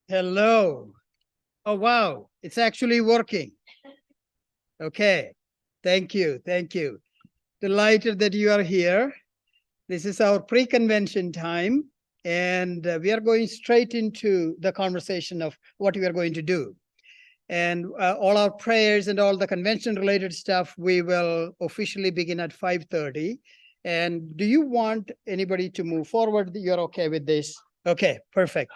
Hello. Oh, wow. It's actually working. Okay. Thank you. Thank you. Delighted that you are here. This is our pre-convention time, and we are going straight into the conversation of what we are going to do. And all our prayers and all the convention-related stuff, we will officially begin at 5:30. And do you want anybody to move forward? You're okay with this? Okay, perfect.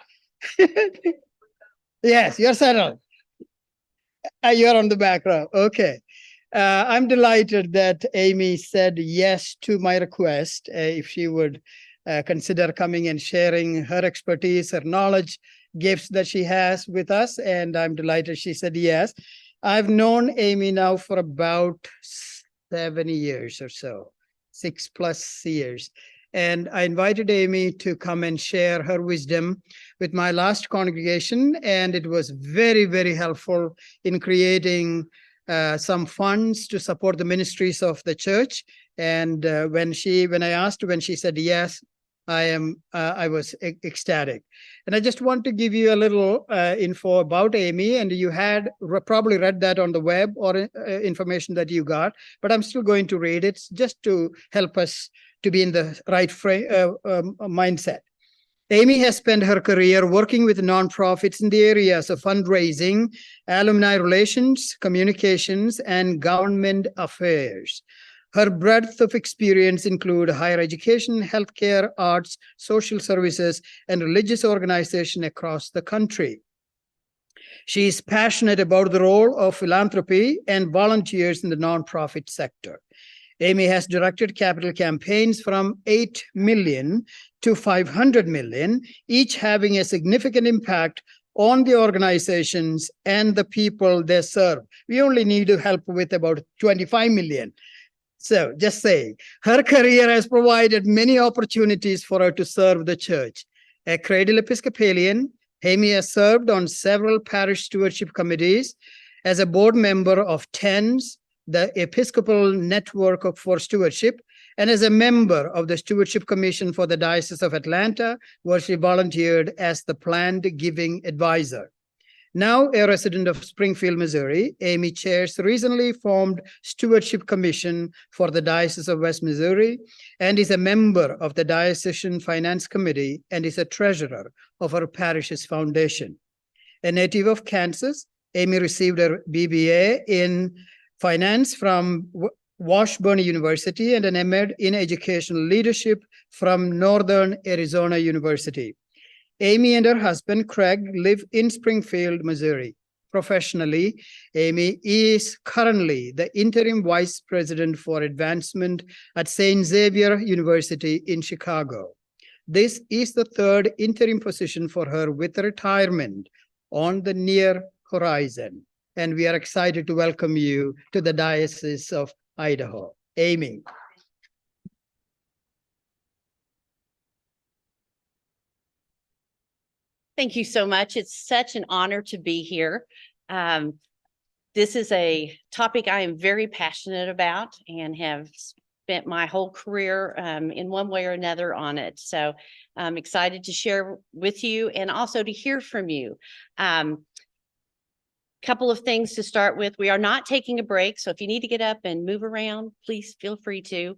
Yes, you're settled. You're on the back row. Okay. I'm delighted that Amy said yes to my request if she would consider coming and sharing her expertise, her knowledge, gifts that she has with us. And I'm delighted she said yes. I've known Amy now for about 7 years or so, 6+ years. And I invited Amy to come and share her wisdom with my last congregation. And it was very, very helpful in creating some funds to support the ministries of the church. And when I asked, when she said yes, I was ecstatic. And I just want to give you a little info about Amy, and you had probably read that on the web or information that you got, but I'm still going to read it just to help us to be in the right mindset. Amy has spent her career working with nonprofits in the areas of fundraising, alumni relations, communications, and government affairs. Her breadth of experience include higher education, healthcare, arts, social services, and religious organization across the country. She is passionate about the role of philanthropy and volunteers in the nonprofit sector. Amy has directed capital campaigns from 8 million to 500 million, each having a significant impact on the organizations and the people they serve. We only need to help with about 25 million. So just saying, her career has provided many opportunities for her to serve the church. A cradle Episcopalian, Amy has served on several parish stewardship committees as a board member of TENS, the Episcopal Network for Stewardship, and as a member of the Stewardship Commission for the Diocese of Atlanta, where she volunteered as the Planned Giving Advisor. Now a resident of Springfield, Missouri, Amy chairs the recently formed Stewardship Commission for the Diocese of West Missouri and is a member of the Diocesan Finance Committee and is a treasurer of her parish's foundation. A native of Kansas, Amy received her BBA in finance from Washburn University and an MA in educational leadership from Northern Arizona University. Amy and her husband, Craig, live in Springfield, Missouri. Professionally, Amy is currently the interim vice president for advancement at St. Xavier University in Chicago. This is the third interim position for her with retirement on the near horizon. And we are excited to welcome you to the Diocese of Idaho. Amy. Thank you so much. It's such an honor to be here. This is a topic I am very passionate about and have spent my whole career in one way or another on it. So I'm excited to share with you and also to hear from you. Couple of things to start with. We are not taking a break. So if you need to get up and move around, please feel free to.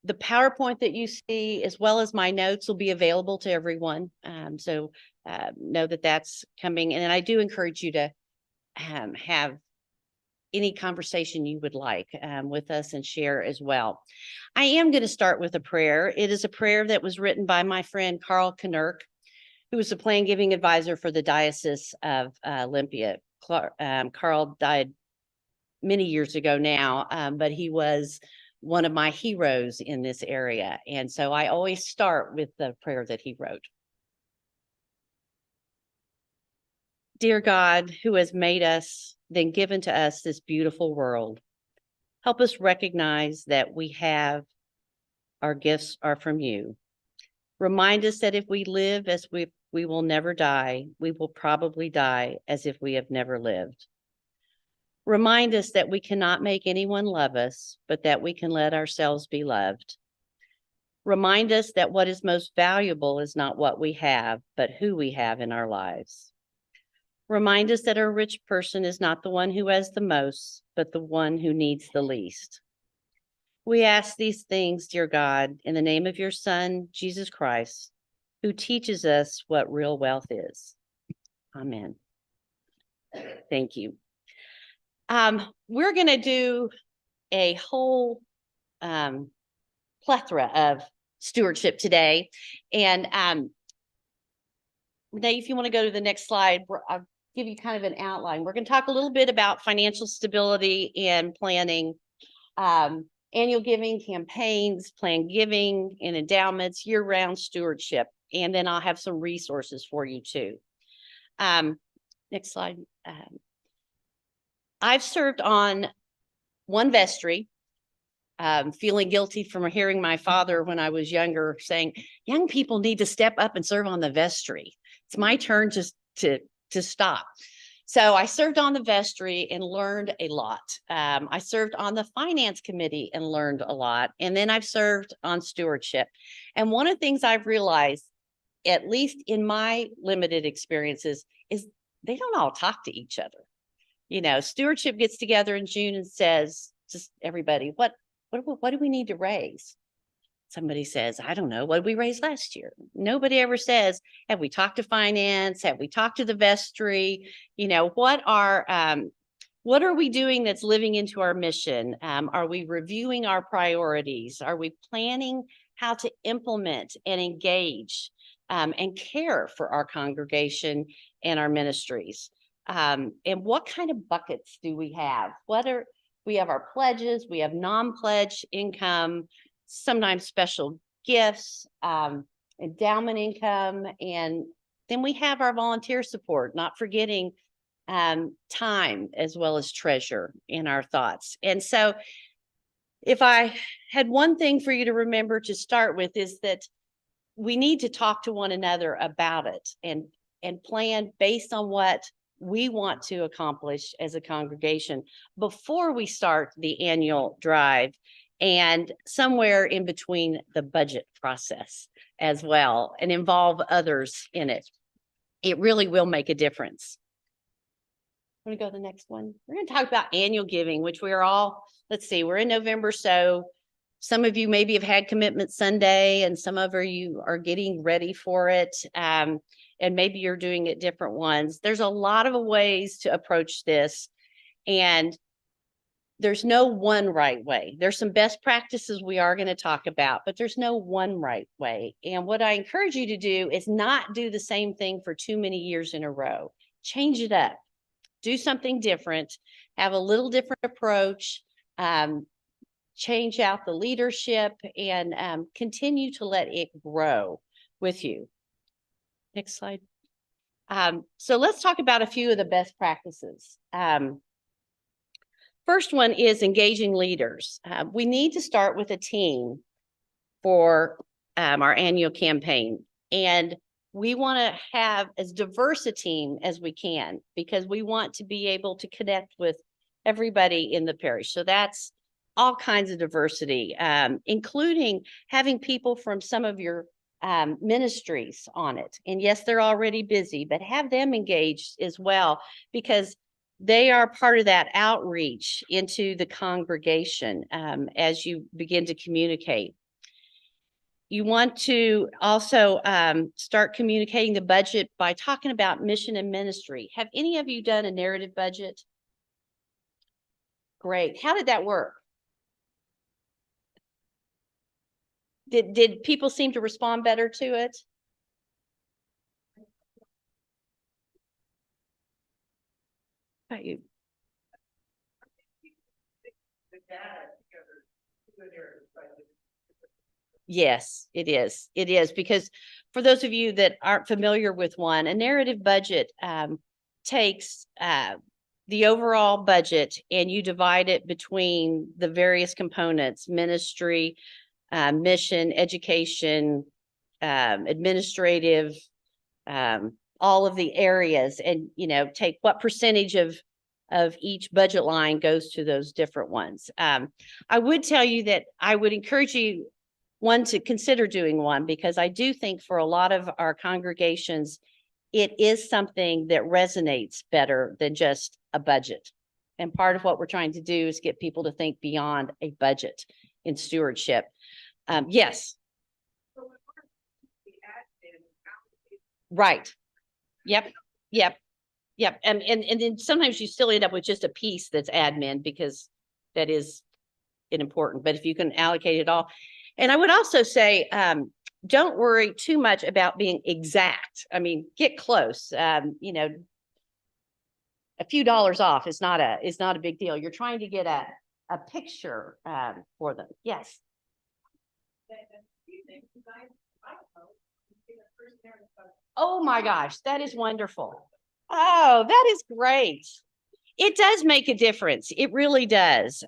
The PowerPoint that you see, as well as my notes, will be available to everyone. So know that that's coming. And I do encourage you to have any conversation you would like with us and share as well. I am going to start with a prayer. It is a prayer that was written by my friend Carl Knirk, who was the Planned Giving Advisor for the Diocese of Olympia. Carl died many years ago now, but he was one of my heroes in this area. And so I always start with the prayer that he wrote. Dear God, who has made us, then given to us this beautiful world, help us recognize that our gifts are from you. Remind us that if we live as we will never die, we will probably die as if we have never lived. Remind us that we cannot make anyone love us, but that we can let ourselves be loved. Remind us that what is most valuable is not what we have, but who we have in our lives. Remind us that a rich person is not the one who has the most, but the one who needs the least. We ask these things, dear God, in the name of your Son, Jesus Christ, who teaches us what real wealth is. Amen. Thank you. We're going to do a whole plethora of stewardship today. And Renee, if you want to go to the next slide, I'll give you kind of an outline. We're going to talk a little bit about financial stability and planning, annual giving, campaigns, planned giving, and endowments, year-round stewardship. And then I'll have some resources for you too. Next slide. I've served on one vestry, feeling guilty from hearing my father when I was younger saying, young people need to step up and serve on the vestry. It's my turn to stop. So I served on the vestry and learned a lot. I served on the finance committee and learned a lot. And then I've served on stewardship. And one of the things I've realized, at least in my limited experiences, is they don't all talk to each other. You know, stewardship gets together in June and says, just everybody, what do we need to raise? Somebody says, I don't know, what did we raise last year? Nobody ever says, have we talked to finance? Have we talked to the vestry? You know, what are we doing that's living into our mission? Are we reviewing our priorities? Are we planning how to implement and engage and care for our congregation and our ministries? And what kind of buckets do we have? We have our pledges, we have non-pledge income, sometimes special gifts, endowment income, and then we have our volunteer support, not forgetting time as well as treasure in our thoughts. And so if I had one thing for you to remember to start with, is that we need to talk to one another about it and plan based on what we want to accomplish as a congregation before we start the annual drive, and somewhere in between the budget process as well, and involve others in it. It really will make a difference. I'm going to go to the next one. We're going to talk about annual giving, which we are all, let's see, we're in November. So some of you maybe have had Commitment Sunday, and some of you are getting ready for it. And maybe you're doing it different ones. There's a lot of ways to approach this, and there's no one right way. There's some best practices we are going to talk about, but there's no one right way. And what I encourage you to do is not do the same thing for too many years in a row. Change it up. Do something different. Have a little different approach. Change out the leadership, and continue to let it grow with you. Next slide. So let's talk about a few of the best practices. First one is engaging leaders. We need to start with a team for our annual campaign. And we want to have as diverse a team as we can, because we want to be able to connect with everybody in the parish. So that's all kinds of diversity, including having people from some of your ministries on it. And yes, they're already busy, but have them engaged as well, because they are part of that outreach into the congregation as you begin to communicate. You want to also start communicating the budget by talking about mission and ministry. Have any of you done a narrative budget? Great. How did that work? Did people seem to respond better to it? How about you? Yes, it is. It is, because for those of you that aren't familiar with one, a narrative budget takes the overall budget and you divide it between the various components: ministry, mission, education, administrative, all of the areas, and take what percentage of each budget line goes to those different ones. I would tell you that I would encourage you, one to consider doing one, because I do think for a lot of our congregations, it is something that resonates better than just a budget. And part of what we're trying to do is get people to think beyond a budget in stewardship. Yes. Right. Yep. Yep. Yep. And then sometimes you still end up with just a piece that's admin, because that is important. But if you can allocate it all. And I would also say, don't worry too much about being exact. I mean, get close. You know, a few dollars off is not a big deal. You're trying to get a picture for them. Yes. Oh my gosh, that is wonderful. Oh, that is great. It does make a difference. It really does.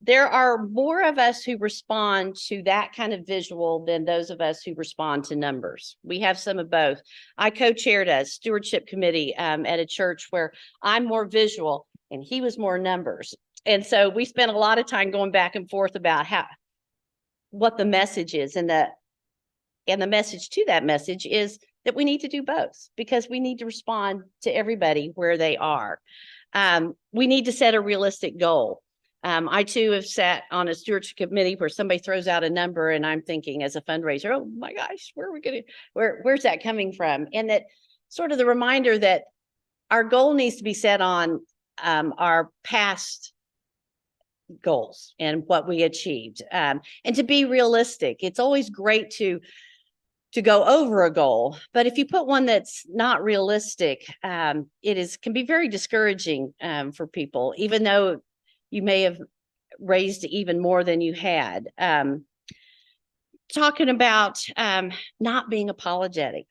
There are more of us who respond to that kind of visual than those of us who respond to numbers. We have some of both. I co-chaired a stewardship committee at a church where I'm more visual and he was more numbers. And so we spent a lot of time going back and forth about what the message is. And the message to that message is that we need to do both, because we need to respond to everybody where they are. We need to set a realistic goal. I too have sat on a stewardship committee where somebody throws out a number and I'm thinking as a fundraiser, oh my gosh, where's that coming from? And that sort of the reminder that our goal needs to be set on our past goals and what we achieved, and to be realistic. It's always great to go over a goal, but if you put one that's not realistic, can be very discouraging for people, even though you may have raised even more than you had. Talking about not being apologetic.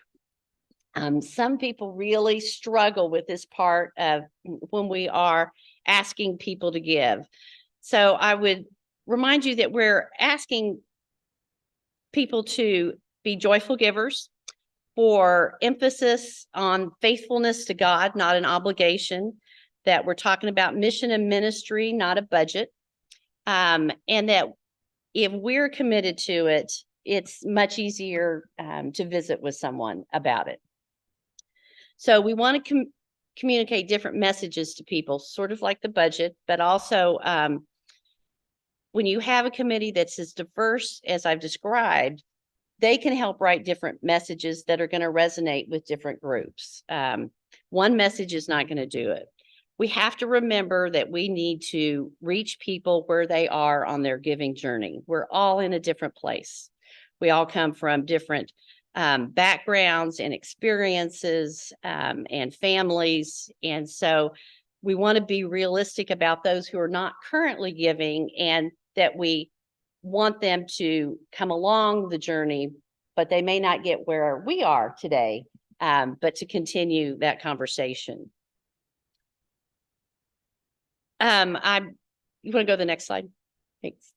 Some people really struggle with this part of when we are asking people to give. So I would remind you that we're asking people to be joyful givers, for emphasis on faithfulness to God, not an obligation, that we're talking about mission and ministry, not a budget. And that if we're committed to it, it's much easier to visit with someone about it. So we want to communicate different messages to people, sort of like the budget, but also when you have a committee that's as diverse as I've described, they can help write different messages that are going to resonate with different groups. One message is not going to do it. We have to remember that we need to reach people where they are on their giving journey. We're all in a different place. We all come from different backgrounds and experiences and families. And so we want to be realistic about those who are not currently giving, and that we want them to come along the journey, but they may not get where we are today, but to continue that conversation. You want to go to the next slide? Thanks.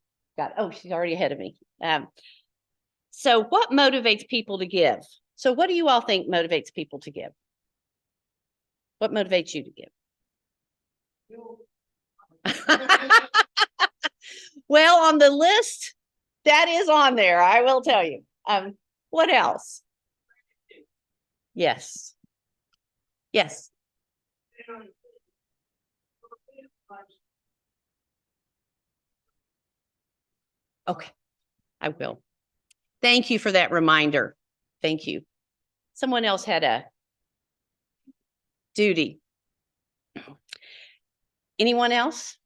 Oh, she's already ahead of me. So what motivates people to give? So what do you all think motivates people to give? What motivates you to give? Well, on the list, that is on there, I will tell you. What else? Yes. Yes. Okay, I will. Thank you for that reminder. Thank you. Someone else had a duty. Anyone else?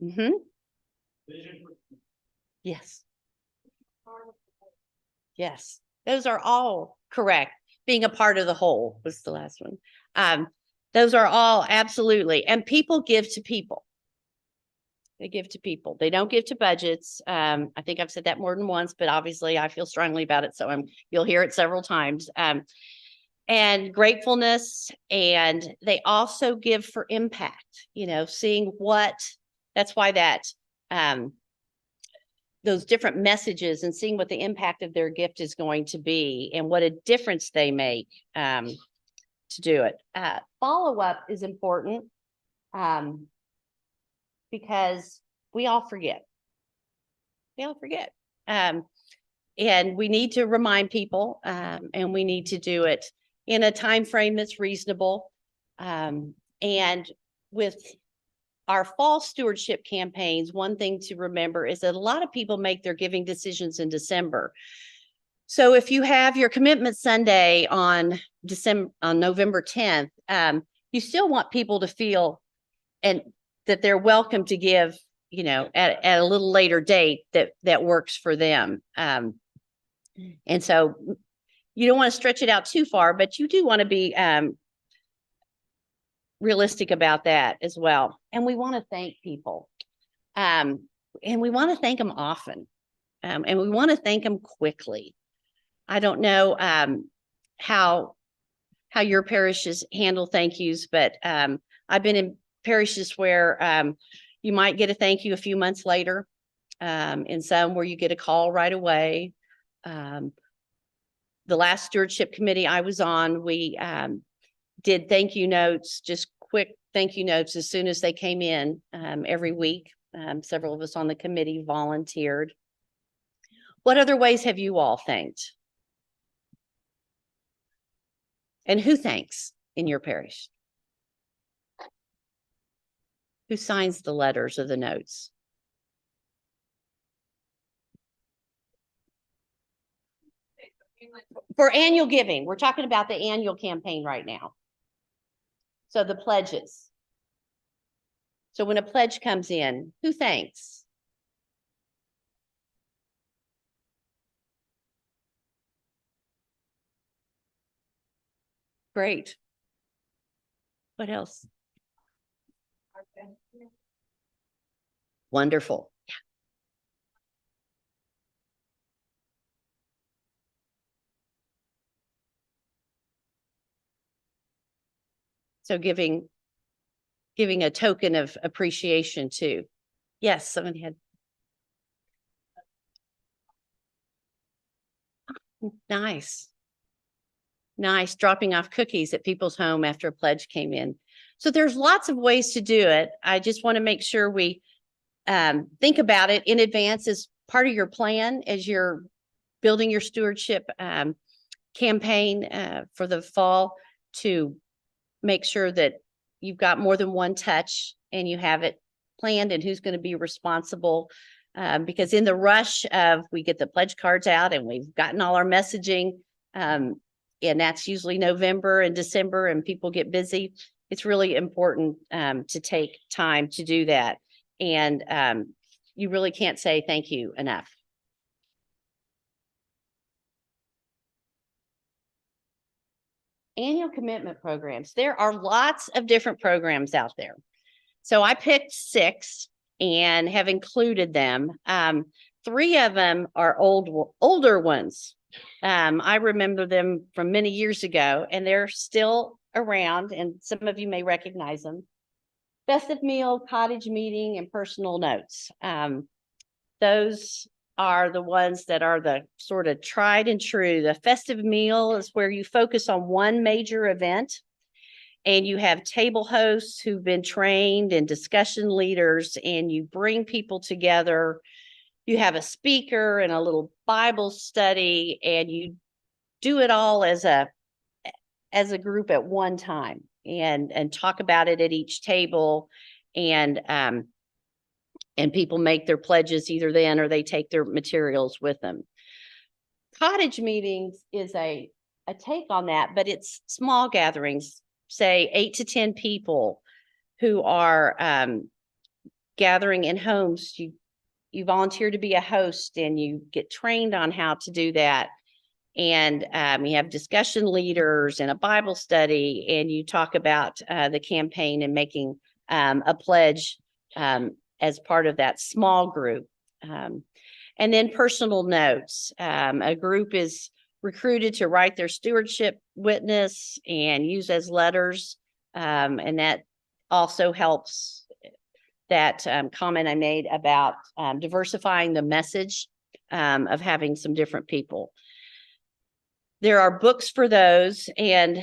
Mm-hmm. Yes. Yes. Those are all correct. Being a part of the whole was the last one. Those are all absolutely. And people give to people. They give to people. They don't give to budgets. I think I've said that more than once, but obviously I feel strongly about it. So you'll hear it several times. And gratefulness. And they also give for impact, seeing that's why those different messages and seeing what the impact of their gift is going to be and what a difference they make to do it. Follow-up is important because we all forget. We all forget. And we need to remind people, and we need to do it in a time frame that's reasonable. And with our fall stewardship campaigns, one thing to remember is that a lot of people make their giving decisions in December. So if you have your commitment Sunday on November 10th, you still want people to feel and that they're welcome to give, you know, at a little later date that works for them. And so you don't want to stretch it out too far, but you do want to be realistic about that as well. And we want to thank people. And we want to thank them often. And we want to thank them quickly. I don't know how your parishes handle thank yous, but I've been in parishes where you might get a thank you a few months later, in some where you get a call right away. The last stewardship committee I was on, we did thank you notes, just quick thank you notes as soon as they came in every week. Several of us on the committee volunteered. What other ways have you all thanked? And who thanks in your parish? Who signs the letters or the notes? For annual giving, we're talking about the annual campaign right now. So the pledges. So when a pledge comes in, who thanks? Great. What else? Wonderful. Yeah. So giving a token of appreciation too. Yes, somebody had. Nice. Nice, dropping off cookies at people's home after a pledge came in. So there's lots of ways to do it. I just want to make sure we think about it in advance as part of your plan as you're building your stewardship campaign for the fall, to make sure that you've got more than one touch and you have it planned and who's going to be responsible. Because in the rush of, we get the pledge cards out and we've gotten all our messaging, and that's usually November and December and people get busy. It's really important to take time to do that. And you really can't say thank you enough. Annual commitment programs. There are lots of different programs out there. So I picked 6 and have included them. 3 of them are older ones. I remember them from many years ago, and they're still around, and some of you may recognize them. Festive Meal, Cottage Meeting, and Personal Notes. Those are the ones that are the sort of tried and true. The Festive Meal is where you focus on one major event, and you have table hosts who've been trained and discussion leaders, and you bring people together. You have a speaker and a little Bible study, and you do it all as a group at one time, and talk about it at each table, and people make their pledges either then or they take their materials with them. Cottage meetings is a take on that, but it's small gatherings, say 8 to 10 people who are gathering in homes. You volunteer to be a host and you get trained on how to do that. And you have discussion leaders and a Bible study, and you talk about the campaign and making a pledge as part of that small group. And then personal notes. A group is recruited to write their stewardship witness and use as letters. And that also helps that comment I made about diversifying the message of having some different people. There are books for those, and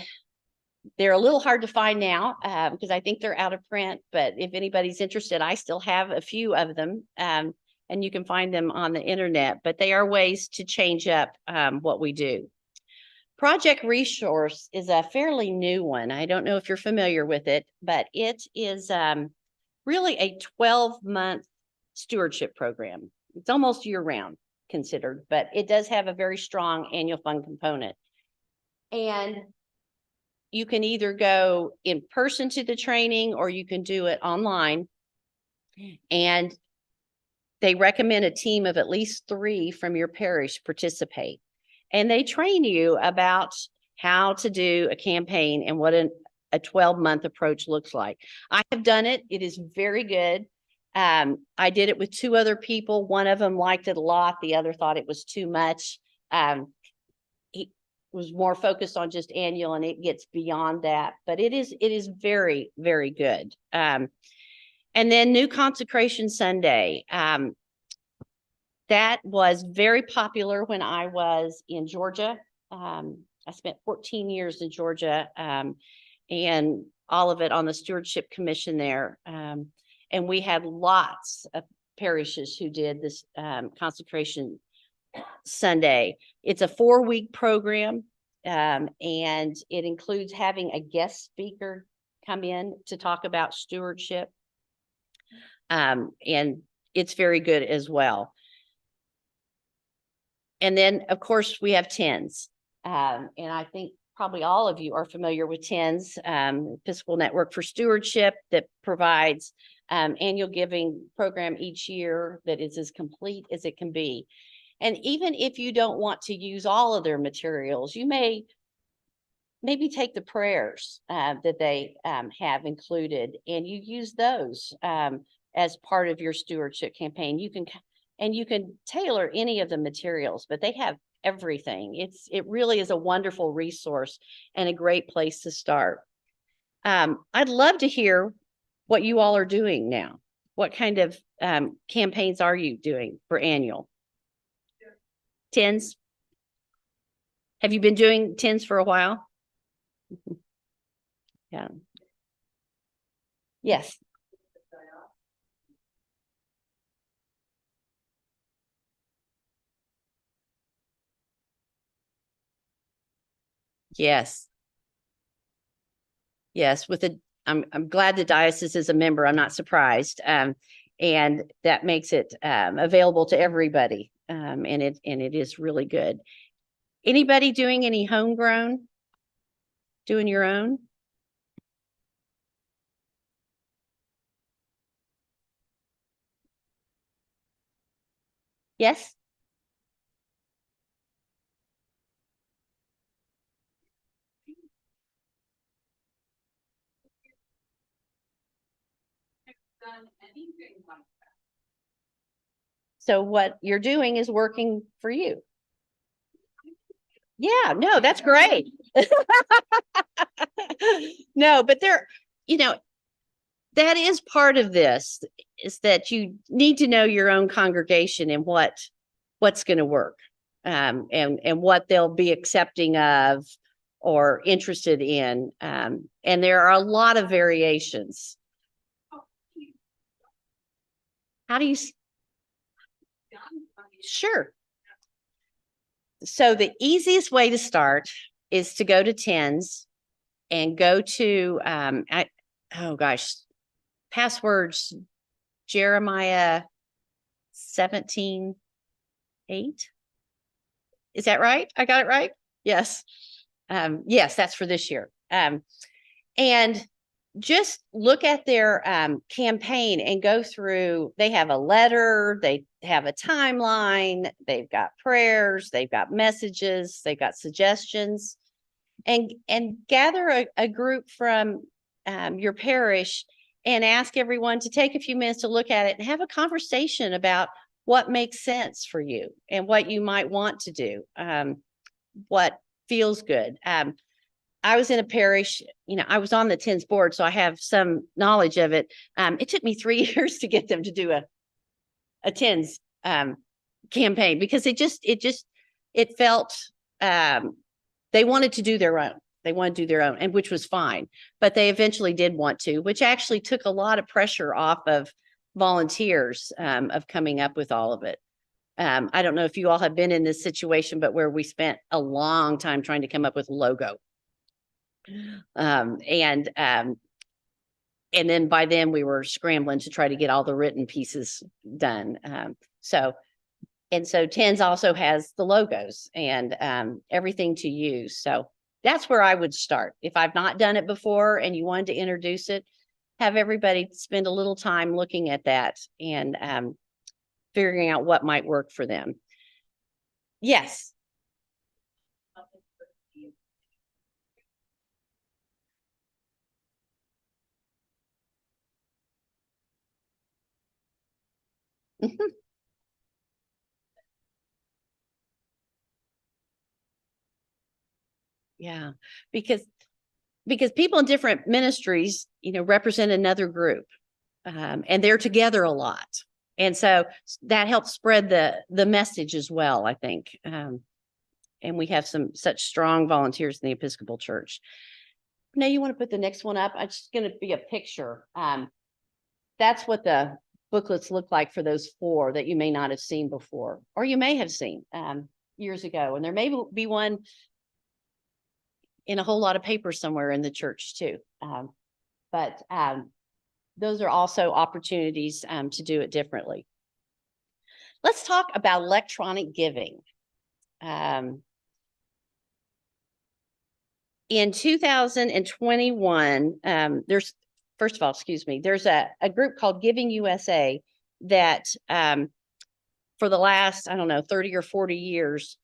They're a little hard to find now because I think they're out of print, but if anybody's interested, I still have a few of them. And you can find them on the internet, but they are ways to change up what we do. Project Resource is a fairly new one. I don't know if you're familiar with it, but it is really a 12-month stewardship program. It's almost year-round considered, but it does have a very strong annual fund component. And you can either go in person to the training or you can do it online. And they recommend a team of at least 3 from your parish participate. And they train you about how to do a campaign and what a 12-month approach looks like. I have done it. It is very good. I did it with 2 other people. One of them liked it a lot. The other thought it was too much. He was more focused on just annual, and it gets beyond that. But it is very, very good. And then New Consecration Sunday. That was very popular when I was in Georgia. I spent 14 years in Georgia and all of it on the Stewardship Commission there. And we had lots of parishes who did this Consecration Sunday. It's a 4-week program, and it includes having a guest speaker come in to talk about stewardship. And it's very good as well. And then, of course, we have TENS. And I think probably all of you are familiar with TENS, Episcopal Network for Stewardship, that provides annual giving program each year that is as complete as it can be. And even if you don't want to use all of their materials, you may maybe take the prayers that they have included, and you use those as part of your stewardship campaign. You can tailor any of the materials, but they have everything. It really is a wonderful resource and a great place to start. I'd love to hear what you all are doing now. What kind of campaigns are you doing for annual? TENS? Have you been doing TENS for a while? Yeah. Yes. Yes. Yes, I'm glad the diocese is a member. I'm not surprised. And that makes it available to everybody. And it is really good. Anybody doing any homegrown? Doing your own? Yes? So what you're doing is working for you. Yeah, no, that's great. No, but that is part of this, is that you need to know your own congregation and what's going to work, and what they'll be accepting of or interested in. And there are a lot of variations. How do you? Sure. So the easiest way to start is to go to TENS and go to, passwords, Jeremiah 17:8. Is that right? I got it right? Yes. Yes, that's for this year. And just look at their campaign and go through. They have a letter, they have a timeline, they've got prayers, they've got messages, they've got suggestions, and gather a group from your parish and ask everyone to take a few minutes to look at it and have a conversation about what makes sense for you and what you might want to do, what feels good. I was in a parish, I was on the TENS board, so I have some knowledge of it. It took me 3 years to get them to do a TENS campaign, because it felt they wanted to do their own. They want to do their own, and which was fine. But they eventually did want to, which actually took a lot of pressure off of volunteers of coming up with all of it. I don't know if you all have been in this situation, but where we spent a long time trying to come up with a logo. And then by then we were scrambling to try to get all the written pieces done. So TENS also has the logos and everything to use. So that's where I would start. If I've not done it before and you wanted to introduce it, have everybody spend a little time looking at that and figuring out what might work for them. Yes. Yeah, because people in different ministries, represent another group, and they're together a lot. And so that helps spread the message as well, I think. And we have such strong volunteers in the Episcopal Church. Now you want to put the next one up? It's just going to be a picture. That's what the booklets look like for those 4 that you may not have seen before, or you may have seen years ago. And there may be one in a whole lot of paper somewhere in the church too. But those are also opportunities to do it differently. Let's talk about electronic giving. In 2021, there's a group called Giving USA that for the last, 30 or 40 years,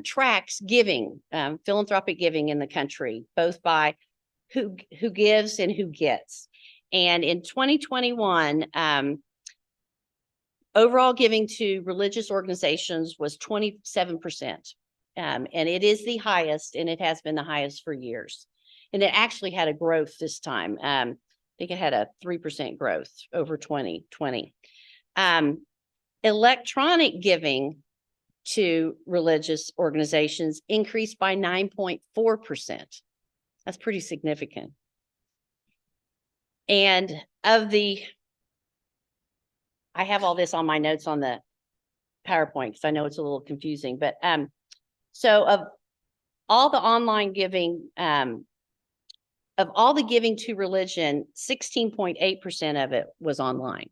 tracks giving, philanthropic giving in the country, both by who gives and who gets. And in 2021, overall giving to religious organizations was 27%. And it is the highest, and it has been the highest for years. And it actually had a growth this time. I think it had a 3% growth over 2020. Electronic giving to religious organizations increased by 9.4%. That's pretty significant. And I have all this on my notes on the PowerPoint because I know it's a little confusing, but so of all the online giving, of all the giving to religion, 16.8% of it was online.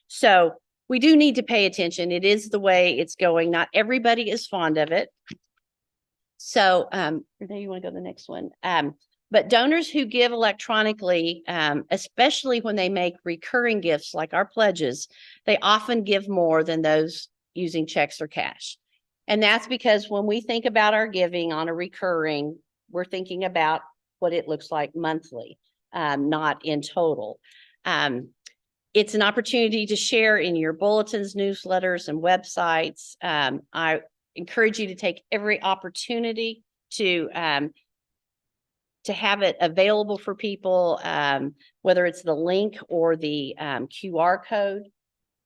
So we do need to pay attention. It is the way it's going. Not everybody is fond of it. So, Renee, you want to go to the next one? But donors who give electronically, especially when they make recurring gifts like our pledges, they often give more than those using checks or cash. And that's because when we think about our giving on a recurring, we're thinking about what it looks like monthly, not in total. It's an opportunity to share in your bulletins, newsletters, and websites. I encourage you to take every opportunity to have it available for people, whether it's the link or the QR code.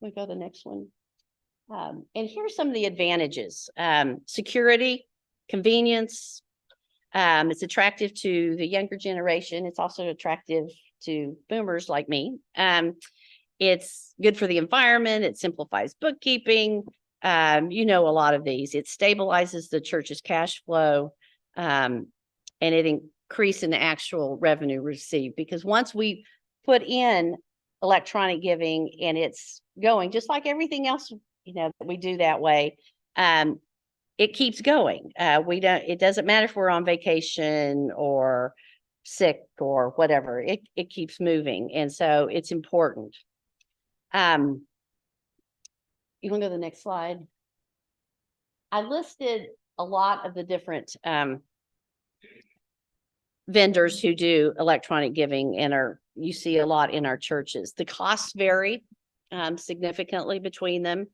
We go to the next one. And here's some of the advantages. Security, convenience. It's attractive to the younger generation. It's also attractive to boomers like me. It's good for the environment. It simplifies bookkeeping. A lot of these. It stabilizes the church's cash flow, and it increases the actual revenue received. Because once we put in electronic giving and it's going, just like everything else, that we do that way, it keeps going. It doesn't matter if we're on vacation or sick or whatever. It keeps moving, and so it's important. You want to go to the next slide? I listed a lot of the different vendors who do electronic giving and you see a lot in our churches. The costs vary significantly between them.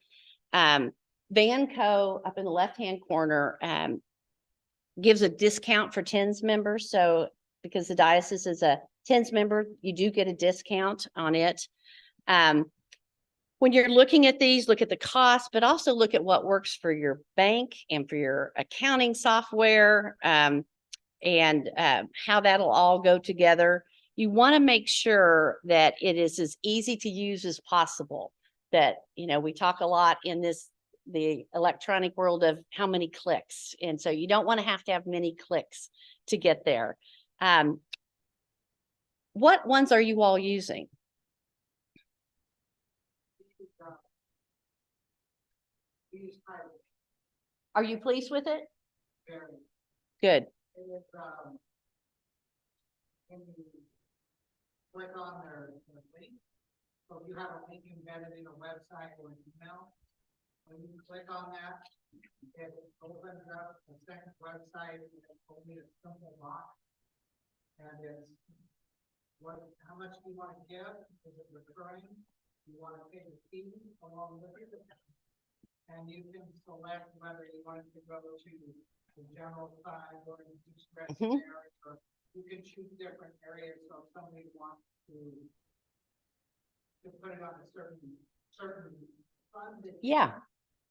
Vanco up in the left-hand corner gives a discount for TENS members. So because the diocese is a TENS member, you do get a discount on it. When you're looking at these, look at the cost, but also look at what works for your bank and for your accounting software. and how that'll all go together. You want to make sure that it is as easy to use as possible. That, we talk a lot in the electronic world of how many clicks. And so you don't want to have many clicks to get there. What ones are you all using? Are you pleased with it? Good. When you click on their link, so if you have a link embedded in a website or an email, when you click on that, it opens up a second website, and it's only a simple box. And it's how much do you want to give? Is it recurring? Do you want to pay the fee along with it? And you can select whether you want it to go to the general side or discretionary, or you can choose different areas. So if somebody wants to put it on a certain fund. Yeah.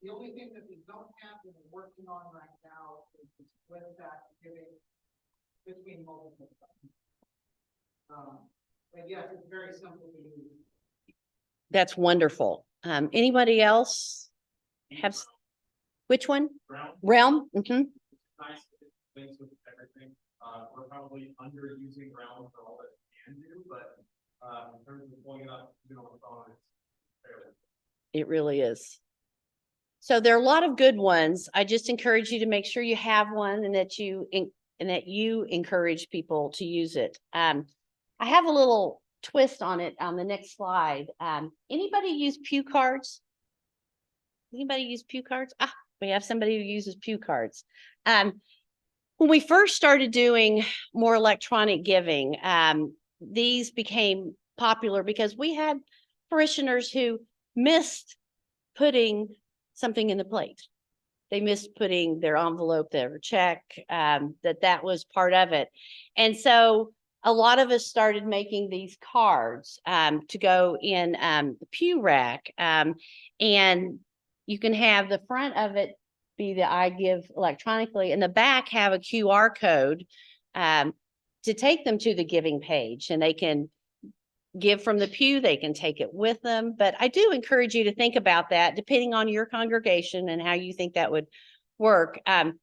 The only thing that we don't have that we're working on right now is to split that giving between multiple funds. But yes, it's very simple to use. That's wonderful. Anybody else have which one? Realm. Mm-hmm. Nice things with everything. We're probably underusing Realm for all that it can do, but in terms of pulling it up, on the phone, it's fairly. It really is. So there are a lot of good ones. I just encourage you to make sure you have one and that you encourage people to use it. I have a little twist on it on the next slide. Anybody use Pew Cards? Anybody use Pew Cards? We have somebody who uses Pew Cards. When we first started doing more electronic giving, these became popular because we had parishioners who missed putting something in the plate. They missed putting their envelope, their check, that was part of it. And so a lot of us started making these cards to go in the pew rack. And you can have the front of it be the I give electronically, and the back have a QR code to take them to the giving page, and they can give from the pew, they can take it with them. But I do encourage you to think about that depending on your congregation and how you think that would work. And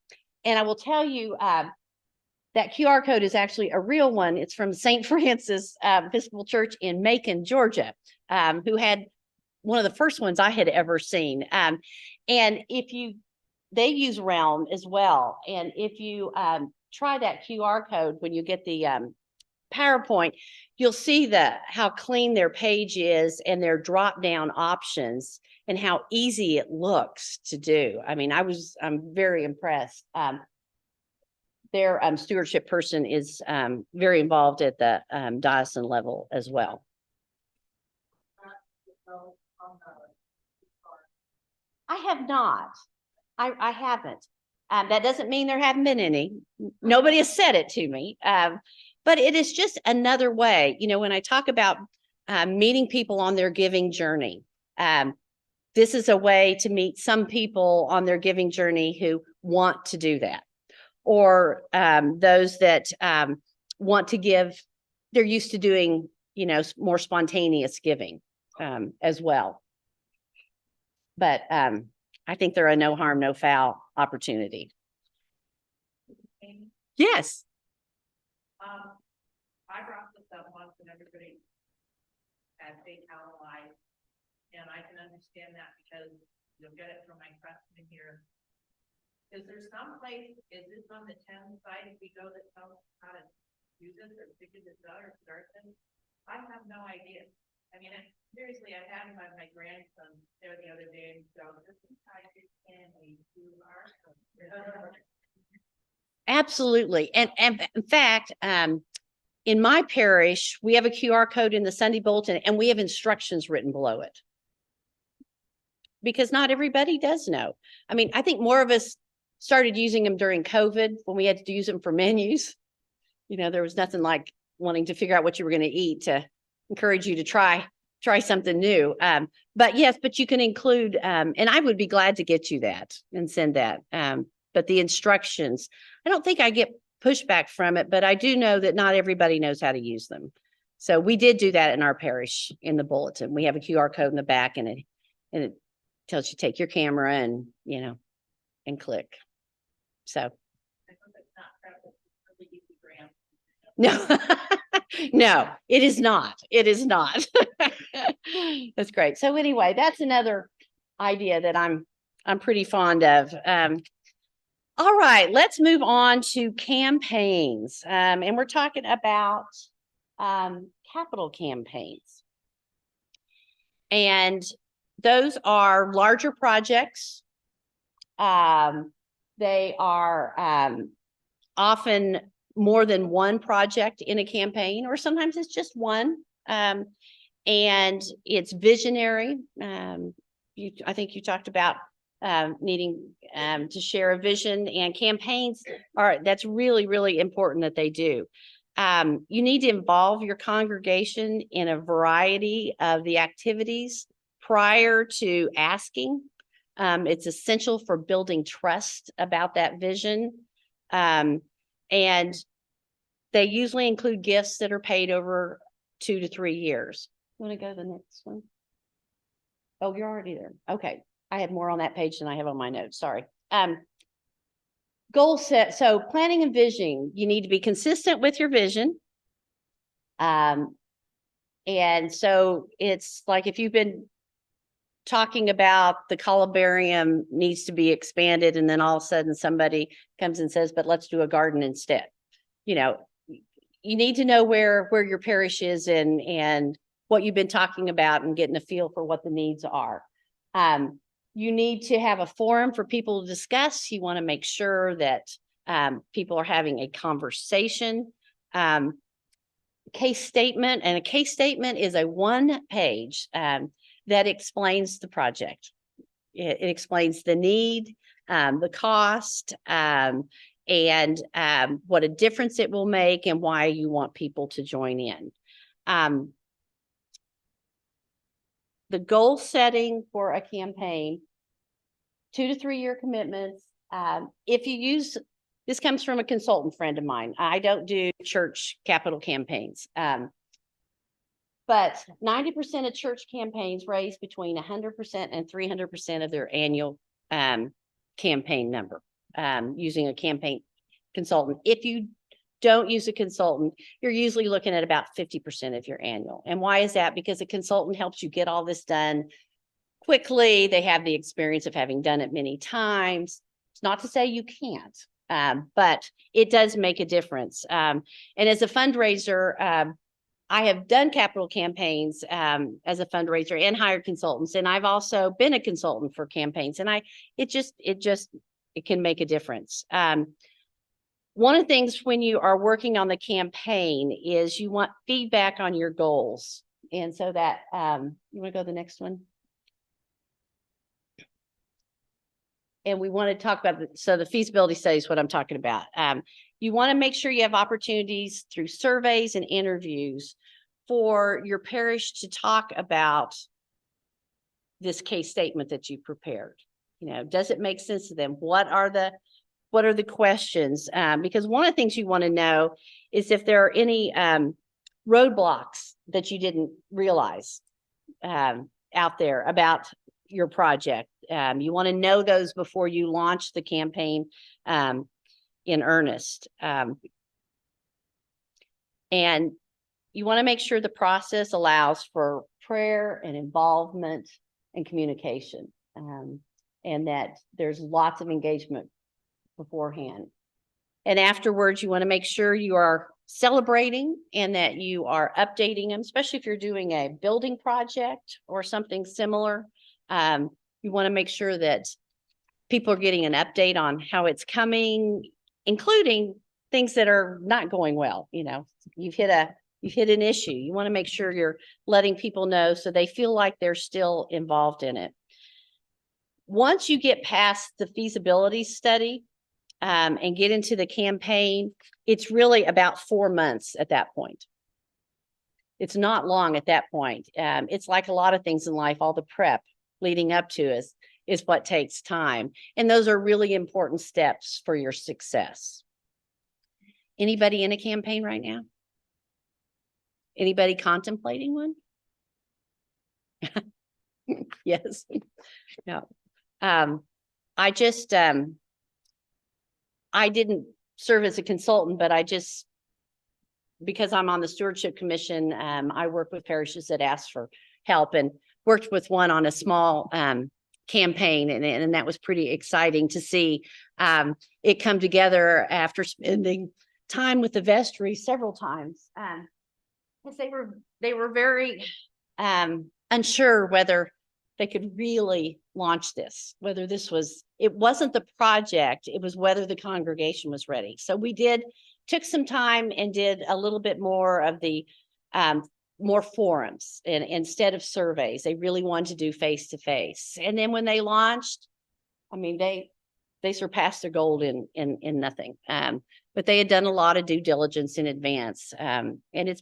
I will tell you that QR code is actually a real one. It's from St. Francis Episcopal Church in Macon, Georgia, who had one of the first ones I had ever seen. And they use Realm as well. And if you try that QR code when you get the PowerPoint, you'll see how clean their page is and their drop down options and how easy it looks to do. I mean, I'm very impressed. Their stewardship person is very involved at the diocesan level as well. I have not. I haven't. That doesn't mean there haven't been any. Nobody has said it to me. But it is just another way, when I talk about meeting people on their giving journey, this is a way to meet some people on their giving journey who want to do that, or those that want to give. They're used to doing, more spontaneous giving as well. But I think they're a no harm, no foul opportunity. Yes. I brought this up once and everybody had fake allies, and I can understand that because you'll get it from my question here. Is there some place, is this on the 10 site if we go that tells us how to use it or figure this out or start this? I have no idea. I mean, seriously, I had my grandson there the other day and so this is how you can do our Absolutely. And in fact, in my parish, we have a QR code in the Sunday bulletin and we have instructions written below it. Because not everybody does know. I mean, I think more of us started using them during COVID when we had to use them for menus. There was nothing like wanting to figure out what you were going to eat to encourage you to try something new. But yes, but you can include, and I would be glad to get you that and send that. But the instructions, I don't think I get pushback from it, but I do know that not everybody knows how to use them. So we did do that in our parish in the bulletin. We have a QR code in the back and it tells you take your camera and, you know, and click. So. I hope it's not credible, really easy grant. No, no, it is not. It is not. That's great. So anyway, that's another idea that I'm pretty fond of. All right, let's move on to campaigns. And we're talking about capital campaigns. And those are larger projects. They are often more than one project in a campaign, or sometimes it's just one. And it's visionary. I think you talked about needing to share a vision, and campaigns that's really, really important that they do. You need to involve your congregation in a variety of the activities prior to asking. It's essential for building trust about that vision. And they usually include gifts that are paid over 2 to 3 years. You want to go to the next one? Oh, you're already there. Okay. I have more on that page than I have on my notes. Sorry. Goal set. So planning and visioning, you need to be consistent with your vision. And so it's like if you've been talking about the columbarium needs to be expanded, and then all of a sudden somebody comes and says, but let's do a garden instead. You know, you need to know where your parish is and what you've been talking about and getting a feel for what the needs are. You need to have a forum for people to discuss. You want to make sure that people are having a conversation. Case statement, and a case statement is a 1-page that explains the project. It explains the need, the cost, and what a difference it will make and why you want people to join in. The goal setting for a campaign, 2 to 3 year commitments. If you use, this comes from a consultant friend of mine. I don't do church capital campaigns. But 90% of church campaigns raise between 100% and 300% of their annual campaign number using a campaign consultant. If you don't use a consultant, you're usually looking at about 50% of your annual. And why is that? Because a consultant helps you get all this done quickly. They have the experience of having done it many times. It's not to say you can't, but it does make a difference. And as a fundraiser, I have done capital campaigns as a fundraiser and hired consultants. And I've also been a consultant for campaigns, and it can make a difference. One of the things when you are working on the campaign is you want feedback on your goals. And so that, you want to go to the next one? And we want to talk about, the feasibility study is what I'm talking about. You want to make sure you have opportunities through surveys and interviews for your parish to talk about this case statement that you prepared. You know, does it make sense to them? What are the questions? Because one of the things you want to know is if there are any roadblocks that you didn't realize out there about your project. You want to know those before you launch the campaign in earnest. And you want to make sure the process allows for prayer and involvement and communication, and that there's lots of engagement beforehand. And afterwards, you want to make sure you are celebrating and that you are updating them, especially if you're doing a building project or something similar. You want to make sure that people are getting an update on how it's coming, including things that are not going well. You know, you've hit an issue. You want to make sure you're letting people know so they feel like they're still involved in it. Once you get past the feasibility study and get into the campaign, it's really about 4 months at that point. It's not long at that point. It's like a lot of things in life, all the prep leading up to is what takes time. And those are really important steps for your success. Anybody in a campaign right now? Anybody contemplating one? Yes. No. I just, I didn't serve as a consultant, but because I'm on the stewardship commission, I work with parishes that ask for help, and worked with one on a small, campaign, and that was pretty exciting to see, it come together after spending time with the vestry several times. Because they were very, unsure whether they could really launch this, whether it wasn't the project, it was whether the congregation was ready. So we took some time and did a little bit more of the, more forums, and instead of surveys. They really wanted to do face to face. And then when they launched, I mean, they surpassed their goal in nothing. But they had done a lot of due diligence in advance. And it's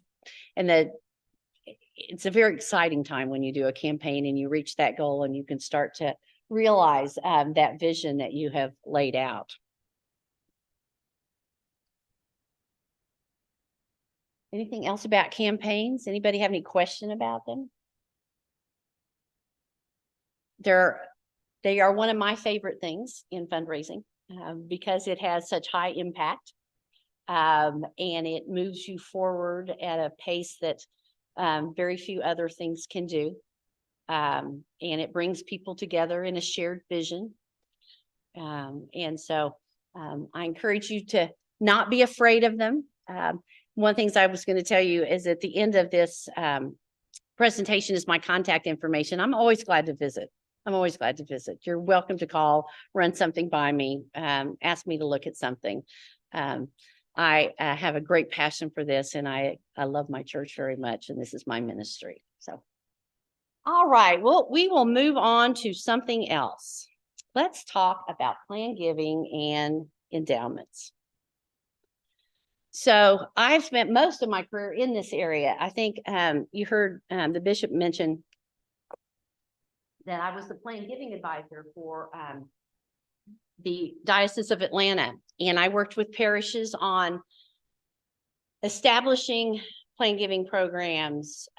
a very exciting time when you do a campaign and you reach that goal and you can start to realize that vision that you have laid out. Anything else about campaigns? Anybody have any question about them? They are one of my favorite things in fundraising, because it has such high impact, and it moves you forward at a pace that very few other things can do. And it brings people together in a shared vision. And so I encourage you to not be afraid of them. One of the things I was going to tell you is at the end of this presentation is my contact information. I'm always glad to visit. You're welcome to call, run something by me, ask me to look at something. I have a great passion for this, and I love my church very much, and this is my ministry. So, all right, well, we will move on to something else. Let's talk about planned giving and endowments. So I've spent most of my career in this area. I think you heard the bishop mention that I was the planned giving advisor for the Diocese of Atlanta. And I worked with parishes on establishing planned giving programs,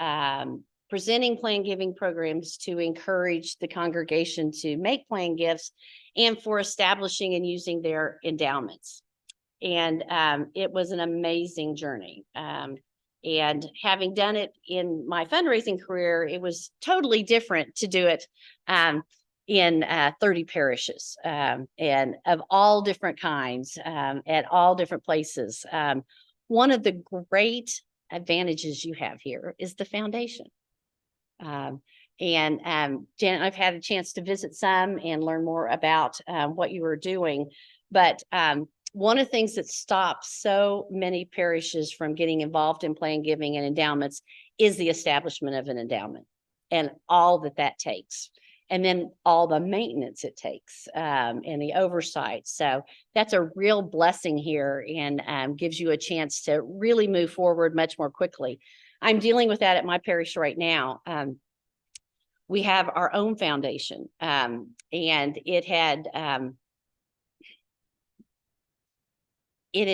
presenting planned giving programs to encourage the congregation to make planned gifts, and for establishing and using their endowments. And it was an amazing journey. And having done it in my fundraising career, it was totally different to do it in 30 parishes, and of all different kinds, at all different places. One of the great advantages you have here is the foundation. Janet, I've had a chance to visit some and learn more about what you were doing, but one of the things that stops so many parishes from getting involved in planned giving and endowments is the establishment of an endowment and all that takes, and then all the maintenance it takes, and the oversight. So that's a real blessing here, and gives you a chance to really move forward much more quickly. I'm dealing with that at my parish right now. We have our own foundation, and it had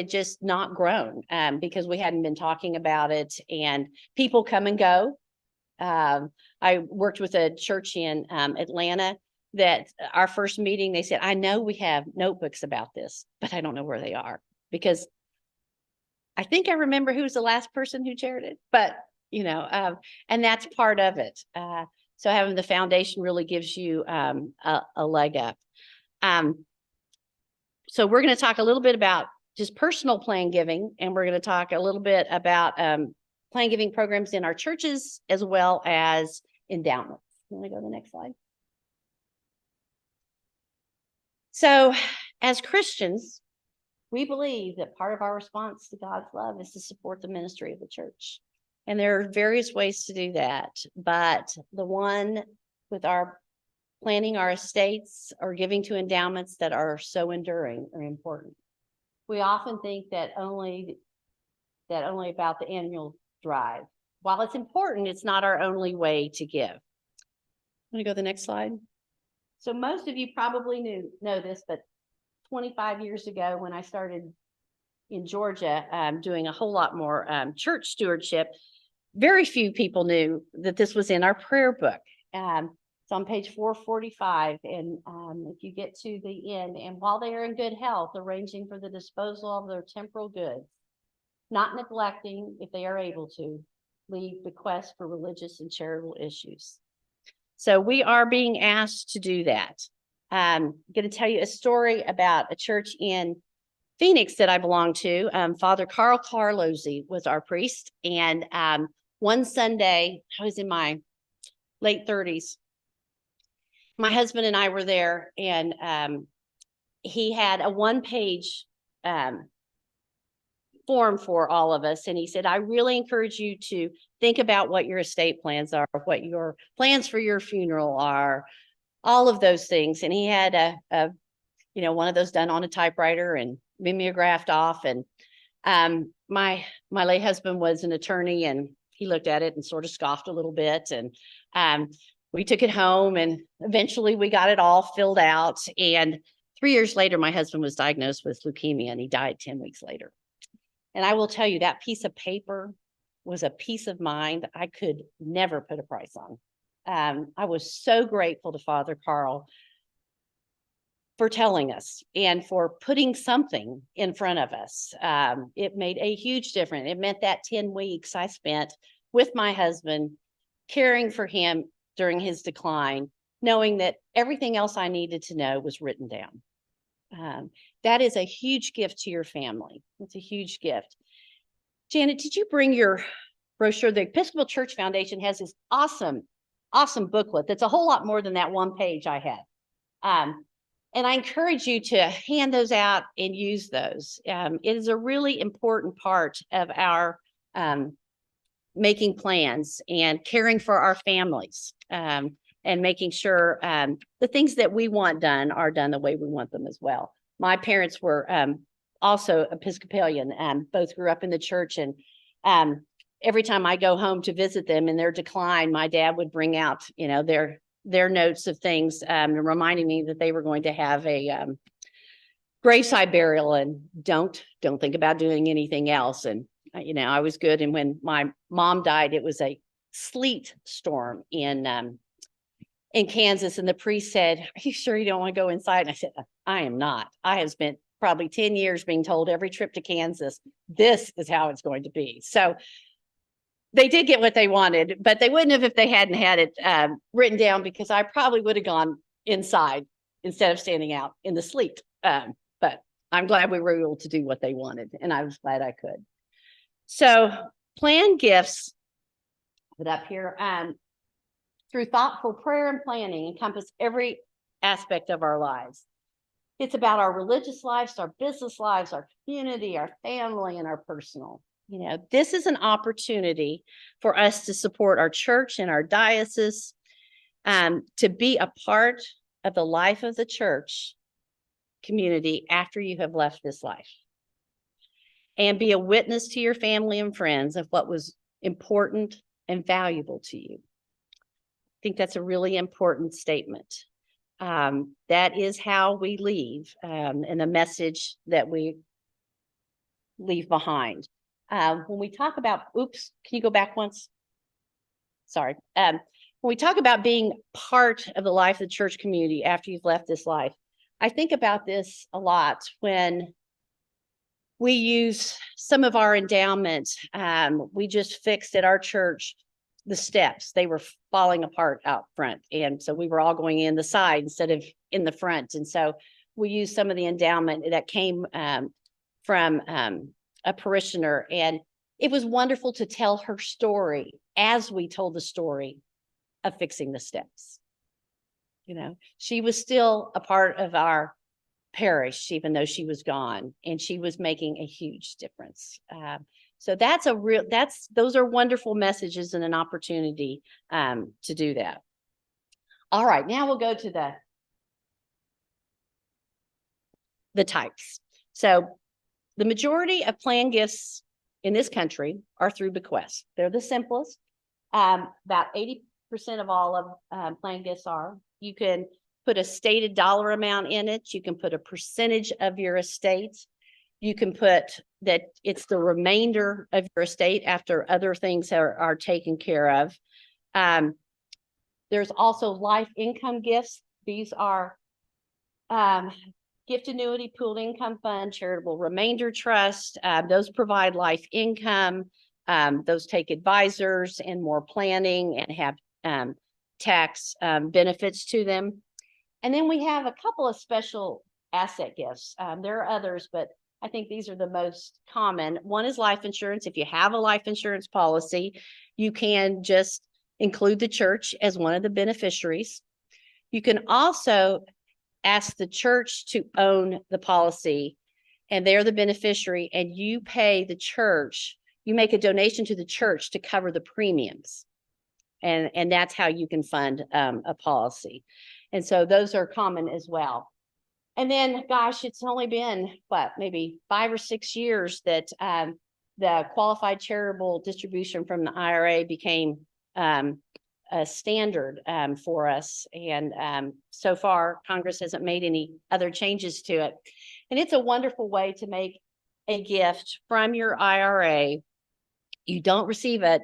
just not grown because we hadn't been talking about it, and people come and go. I worked with a church in Atlanta that our first meeting, they said, I know we have notebooks about this, but I don't know where they are, because I think I remember who was the last person who chaired it, but and that's part of it. So having the foundation really gives you a leg up. So we're going to talk a little bit about just personal planned giving, and we're going to talk a little bit about planned giving programs in our churches, as well as endowments. You want to go to the next slide? So as Christians, we believe that part of our response to God's love is to support the ministry of the church. And there are various ways to do that, but the one with our planning our estates or giving to endowments that are so enduring are important. We often think that only about the annual drive. While it's important, it's not our only way to give. I'm going to go to the next slide. So most of you probably know this, but 25 years ago when I started in Georgia, doing a whole lot more church stewardship. Very few people knew that this was in our prayer book. It's on page 445, and if you get to the end, and while they are in good health, arranging for the disposal of their temporal goods, not neglecting, if they are able to, leave bequests for religious and charitable issues. So we are being asked to do that. I'm going to tell you a story about a church in Phoenix that I belong to. Father Carl Carlozzi was our priest. And one Sunday, I was in my late 30s. My husband and I were there, and he had a one-page form for all of us. And he said, I really encourage you to think about what your estate plans are, what your plans for your funeral are, all of those things. And he had a one of those done on a typewriter and mimeographed off. And my late husband was an attorney, and he looked at it and sort of scoffed a little bit. And we took it home, and eventually we got it all filled out. And 3 years later, my husband was diagnosed with leukemia, and he died 10 weeks later. And I will tell you, that piece of paper was a peace of mind I could never put a price on. I was so grateful to Father Carl for telling us and for putting something in front of us. It made a huge difference. It meant that 10 weeks I spent with my husband, caring for him during his decline, knowing that everything else I needed to know was written down. That is a huge gift to your family. It's a huge gift. Janet, did you bring your brochure? The Episcopal Church Foundation has this awesome booklet that's a whole lot more than that one page I had. And I encourage you to hand those out and use those. It is a really important part of our making plans and caring for our families, and making sure the things that we want done are done the way we want them as well. My parents were also Episcopalian, both grew up in the church, and every time I go home to visit them in their decline, my dad would bring out, their notes of things, reminding me that they were going to have a graveside burial, and don't think about doing anything else. And I was good. And when my mom died, it was a sleet storm in Kansas, and the priest said, "Are you sure you don't want to go inside?" And I said, "I am not. I have spent probably 10 years being told every trip to Kansas, this is how it's going to be." So they did get what they wanted, but they wouldn't have if they hadn't had it written down, because I probably would have gone inside instead of standing out in the sleet. But I'm glad we were able to do what they wanted, and I was glad I could. So planned gifts, put up here, through thoughtful prayer and planning, encompass every aspect of our lives. It's about our religious lives, our business lives, our community, our family, and our personal. This is an opportunity for us to support our church and our diocese, to be a part of the life of the church community after you have left this life, and be a witness to your family and friends of what was important and valuable to you. I think that's a really important statement. That is how we leave, and the message that we leave behind. When we talk about, oops, can you go back once? Sorry. When we talk about being part of the life of the church community after you've left this life, I think about this a lot when we use some of our endowment. We just fixed at our church the steps. They were falling apart out front. And so we were all going in the side instead of in the front. And so we used some of the endowment that came from a parishioner. And it was wonderful to tell her story as we told the story of fixing the steps. She was still a part of our parish, even though she was gone, and she was making a huge difference. So those are wonderful messages and an opportunity to do that. All right, now we'll go to the types. So the majority of planned gifts in this country are through bequests. They're the simplest. About 80% of all of planned gifts are. You can put a stated dollar amount in it. You can put a percentage of your estate. You can put that it's the remainder of your estate after other things are taken care of. There's also life income gifts. These are gift annuity, pooled income fund, charitable remainder trust. Those provide life income. Those take advisors and more planning and have tax benefits to them. And then we have a couple of special asset gifts. There are others, but I think these are the most common. One is life insurance. If you have a life insurance policy, you can just include the church as one of the beneficiaries. You can also ask the church to own the policy, and they're the beneficiary, and you pay the church, you make a donation to the church to cover the premiums. And that's how you can fund a policy. And so those are common as well. And then, gosh, it's only been, what, maybe 5 or 6 years that the qualified charitable distribution from the IRA became a standard for us. And so far, Congress hasn't made any other changes to it. And it's a wonderful way to make a gift from your IRA. You don't receive a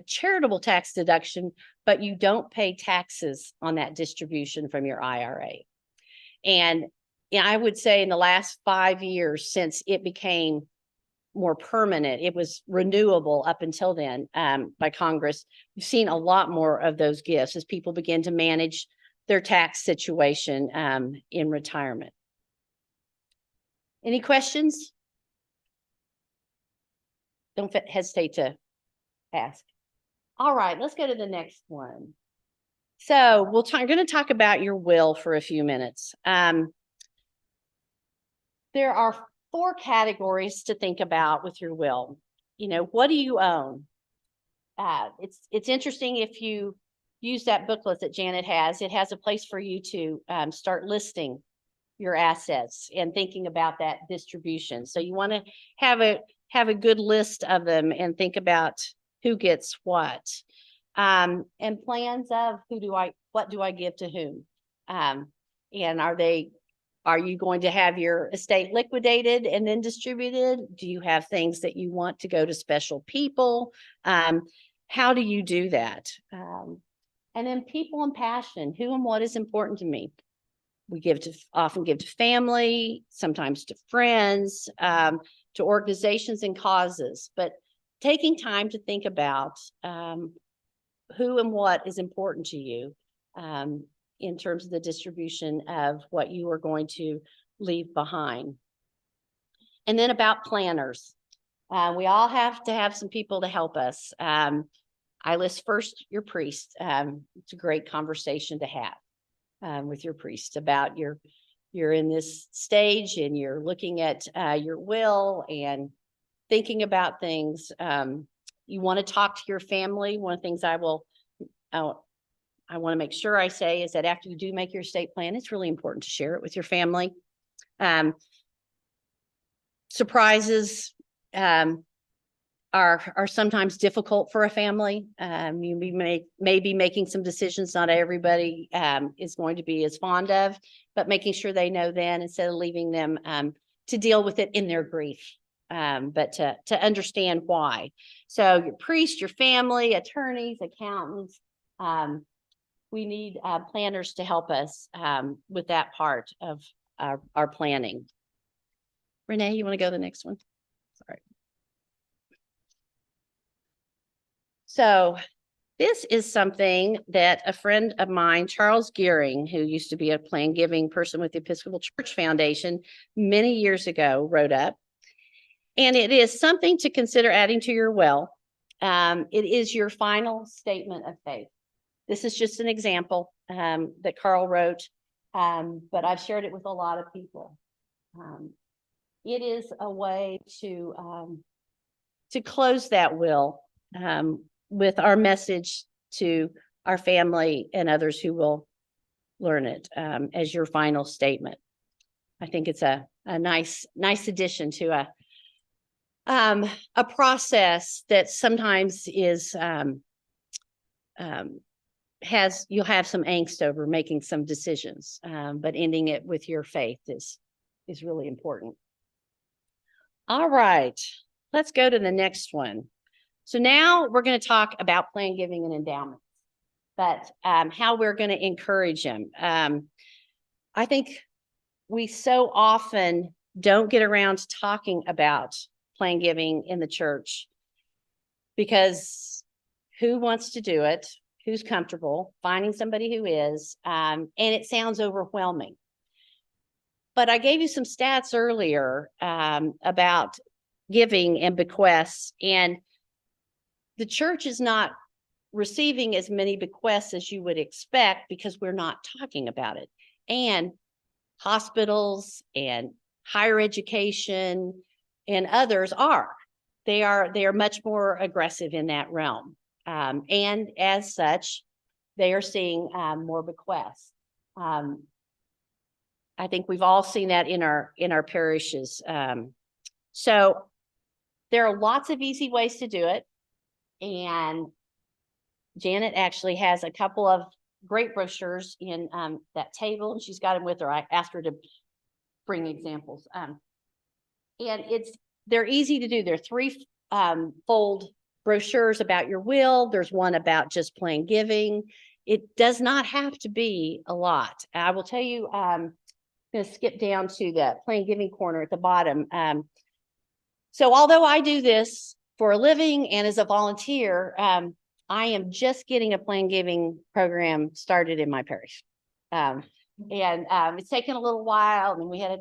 charitable tax deduction, but you don't pay taxes on that distribution from your IRA. And I would say in the last 5 years, since it became more permanent, it was renewable up until then by Congress, we've seen a lot more of those gifts as people begin to manage their tax situation in retirement. Any questions? Don't hesitate to ask. All right, let's go to the next one. So I'm going to talk about your will for a few minutes. There are 4 categories to think about with your will. You know, what do you own? It's interesting if you use that booklet that Janet has. It has a place for you to start listing your assets and thinking about that distribution. So you want to have a good list of them and think about who gets what. And plans of what do I give to whom? And are you going to have your estate liquidated and then distributed? Do you have things that you want to go to special people? How do you do that? And then people and passion, who and what is important to me? We often give to family, sometimes to friends, to organizations and causes, but taking time to think about who and what is important to you in terms of the distribution of what you are going to leave behind. And then about planners. We all have to have some people to help us. I list first your priest. It's a great conversation to have with your priest about you're in this stage and you're looking at your will and thinking about things. You want to talk to your family. One of the things I want to make sure I say is that after you do make your estate plan, it's really important to share it with your family. Surprises are sometimes difficult for a family. You may be making some decisions not everybody is going to be as fond of, but making sure they know then instead of leaving them to deal with it in their grief, but to understand why. So your priest, your family, attorneys, accountants, we need planners to help us with that part of our planning. Renee, you want to go to the next one? Sorry. So this is something that a friend of mine, Charles Gearing, who used to be a plan giving person with the Episcopal Church Foundation many years ago, wrote up. And it is something to consider adding to your will. It is your final statement of faith. This is just an example that Carl wrote, but I've shared it with a lot of people. It is a way to close that will with our message to our family and others who will learn it as your final statement. I think it's a nice addition to a process that sometimes is you'll have some angst over making some decisions, but ending it with your faith is really important. All right, let's go to the next one. So now we're going to talk about plan giving and endowments, but how we're going to encourage them. I think we so often don't get around to talking about plan giving in the church because who wants to do it? Who's comfortable finding somebody who is, and it sounds overwhelming. But I gave you some stats earlier about giving and bequests, and the church is not receiving as many bequests as you would expect because we're not talking about it. And hospitals and higher education and others are. They are much more aggressive in that realm. And as such, they are seeing more bequests. I think we've all seen that in our parishes. So there are lots of easy ways to do it. And Janet actually has a couple of great brochures in that table, and she's got them with her. I asked her to bring examples. And they're easy to do. They're three fold brochures about your will. There's one about just plain giving. It does not have to be a lot. I will tell you, I'm going to skip down to the plain giving corner at the bottom. So although I do this for a living and as a volunteer, I am just getting a plain giving program started in my parish. It's taken a little while, and we had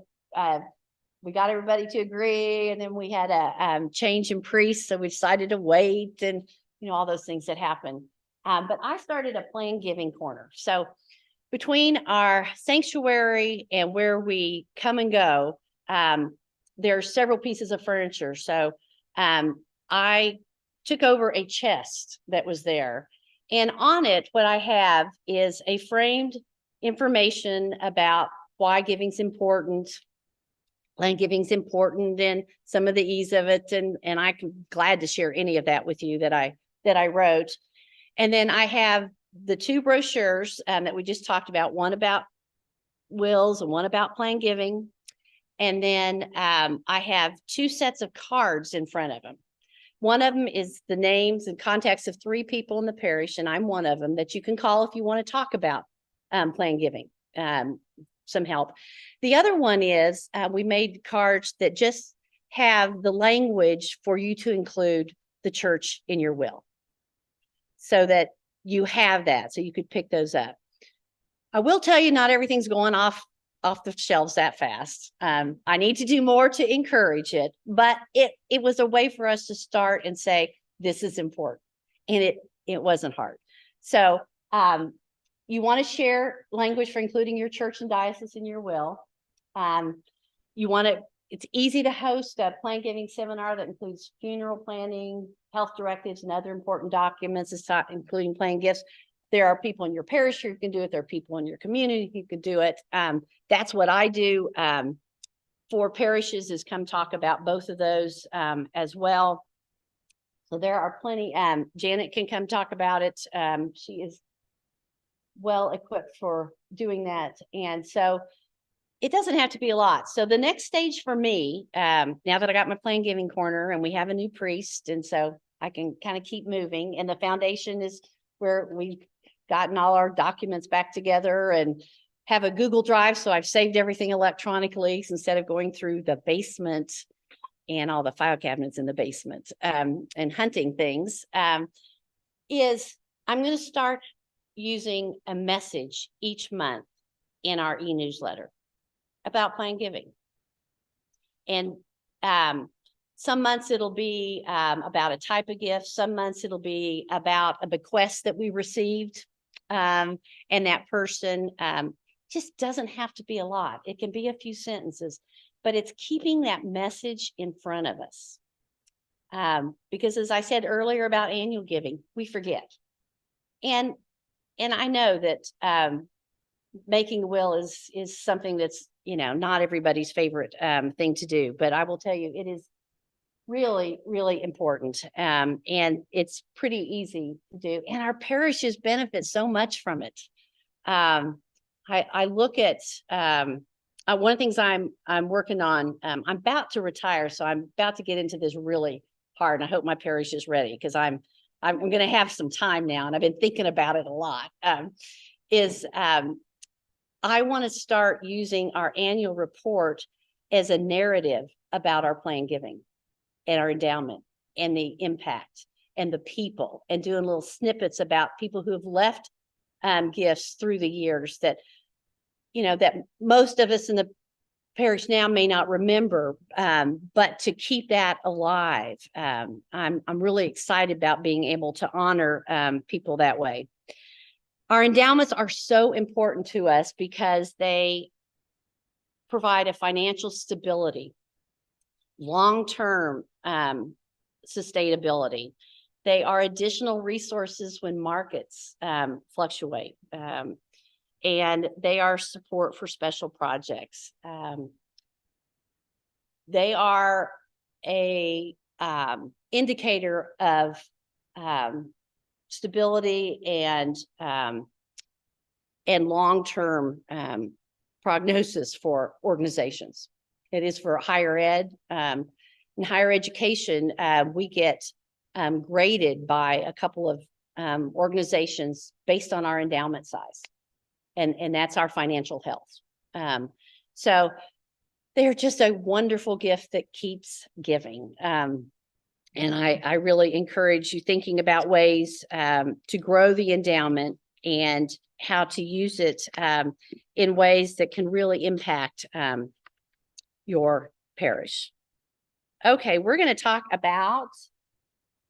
we got everybody to agree, and then we had a change in priests, so we decided to wait, and all those things that happen. But I started a plain giving corner. So between our sanctuary and where we come and go, there are several pieces of furniture. So I took over a chest that was there, and on it, what I have is a framed information about why giving's important, plan giving's important, and some of the ease of it, and I'm glad to share any of that with you that I wrote. And then I have the two brochures that we just talked about, one about wills and one about plan giving. And then I have two sets of cards in front of them. One of them is the names and contacts of 3 people in the parish, and I'm one of them that you can call if you want to talk about plan giving, some help. The other one is we made cards that just have the language for you to include the church in your will, so that you have that, so you could pick those up. I will tell you, not everything's going off the shelves that fast. I need to do more to encourage it, but it was a way for us to start and say, this is important. And it wasn't hard. So you want to share language for including your church and diocese in your will. It's easy to host a plan giving seminar that includes funeral planning, health directives, and other important documents, including plan gifts. There are people in your parish who can do it. There are people in your community who can do it. That's what I do for parishes, is come talk about both of those as well. So there are plenty. Janet can come talk about it. She is well equipped for doing that. And so it doesn't have to be a lot. So the next stage for me, now that I got my plan giving corner and we have a new priest, and so I can kind of keep moving, and the foundation is where we've gotten all our documents back together and have a Google Drive. So I've saved everything electronically instead of going through the basement and all the file cabinets in the basement and hunting things. Is I'm going to start using a message each month in our e-newsletter about plan giving. And some months it'll be about a type of gift. Some months it'll be about a bequest that we received. And that person just doesn't have to be a lot. It can be a few sentences, but it's keeping that message in front of us. Because as I said earlier about annual giving, we forget. And I know that making a will is something that's, not everybody's favorite thing to do, but I will tell you, it is really, really important. And it's pretty easy to do. And our parishes benefit so much from it. I look at one of the things I'm working on, I'm about to retire, so I'm about to get into this really hard. And I hope my parish is ready because I'm going to have some time now, and I've been thinking about it a lot. I want to start using our annual report as a narrative about our planned giving and our endowment and the impact and the people, and doing little snippets about people who have left gifts through the years that, that most of us in the parish now may not remember, but to keep that alive. I'm really excited about being able to honor people that way. Our endowments are so important to us because they provide a financial stability, long-term sustainability. They are additional resources when markets fluctuate, and they are support for special projects. They are a indicator of stability and long-term prognosis for organizations. It is for higher ed. In higher education, we get graded by a couple of organizations based on our endowment size. And that's our financial health. So they're just a wonderful gift that keeps giving. And I really encourage you thinking about ways to grow the endowment and how to use it in ways that can really impact your parish. Okay, we're going to talk about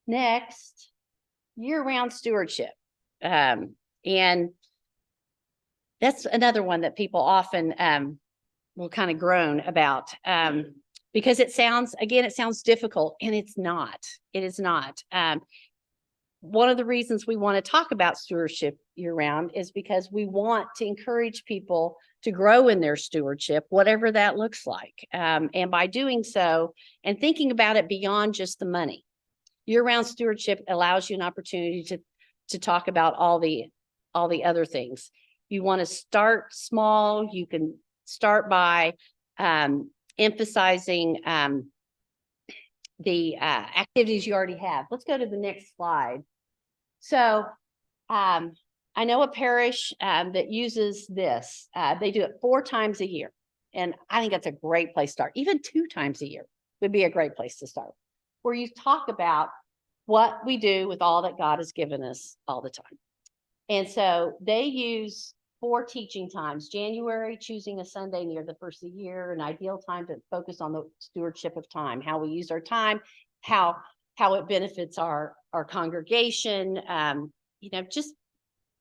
next year-round stewardship. And that's another one that people often will kind of groan about because it sounds difficult, and it's not. It is not. One of the reasons we want to talk about stewardship year-round is because we want to encourage people to grow in their stewardship, whatever that looks like. And by doing so and thinking about it beyond just the money, year-round stewardship allows you an opportunity to talk about all the other things. You want to start small. You can start by emphasizing the activities you already have. Let's go to the next slide. So I know a parish that uses this. They do it 4 times a year. And I think that's a great place to start. Even 2 times a year would be a great place to start, where you talk about what we do with all that God has given us all the time. And so they use 4 teaching times. January, choosing a Sunday near the first of the year, an ideal time to focus on the stewardship of time, how we use our time, how it benefits our congregation, just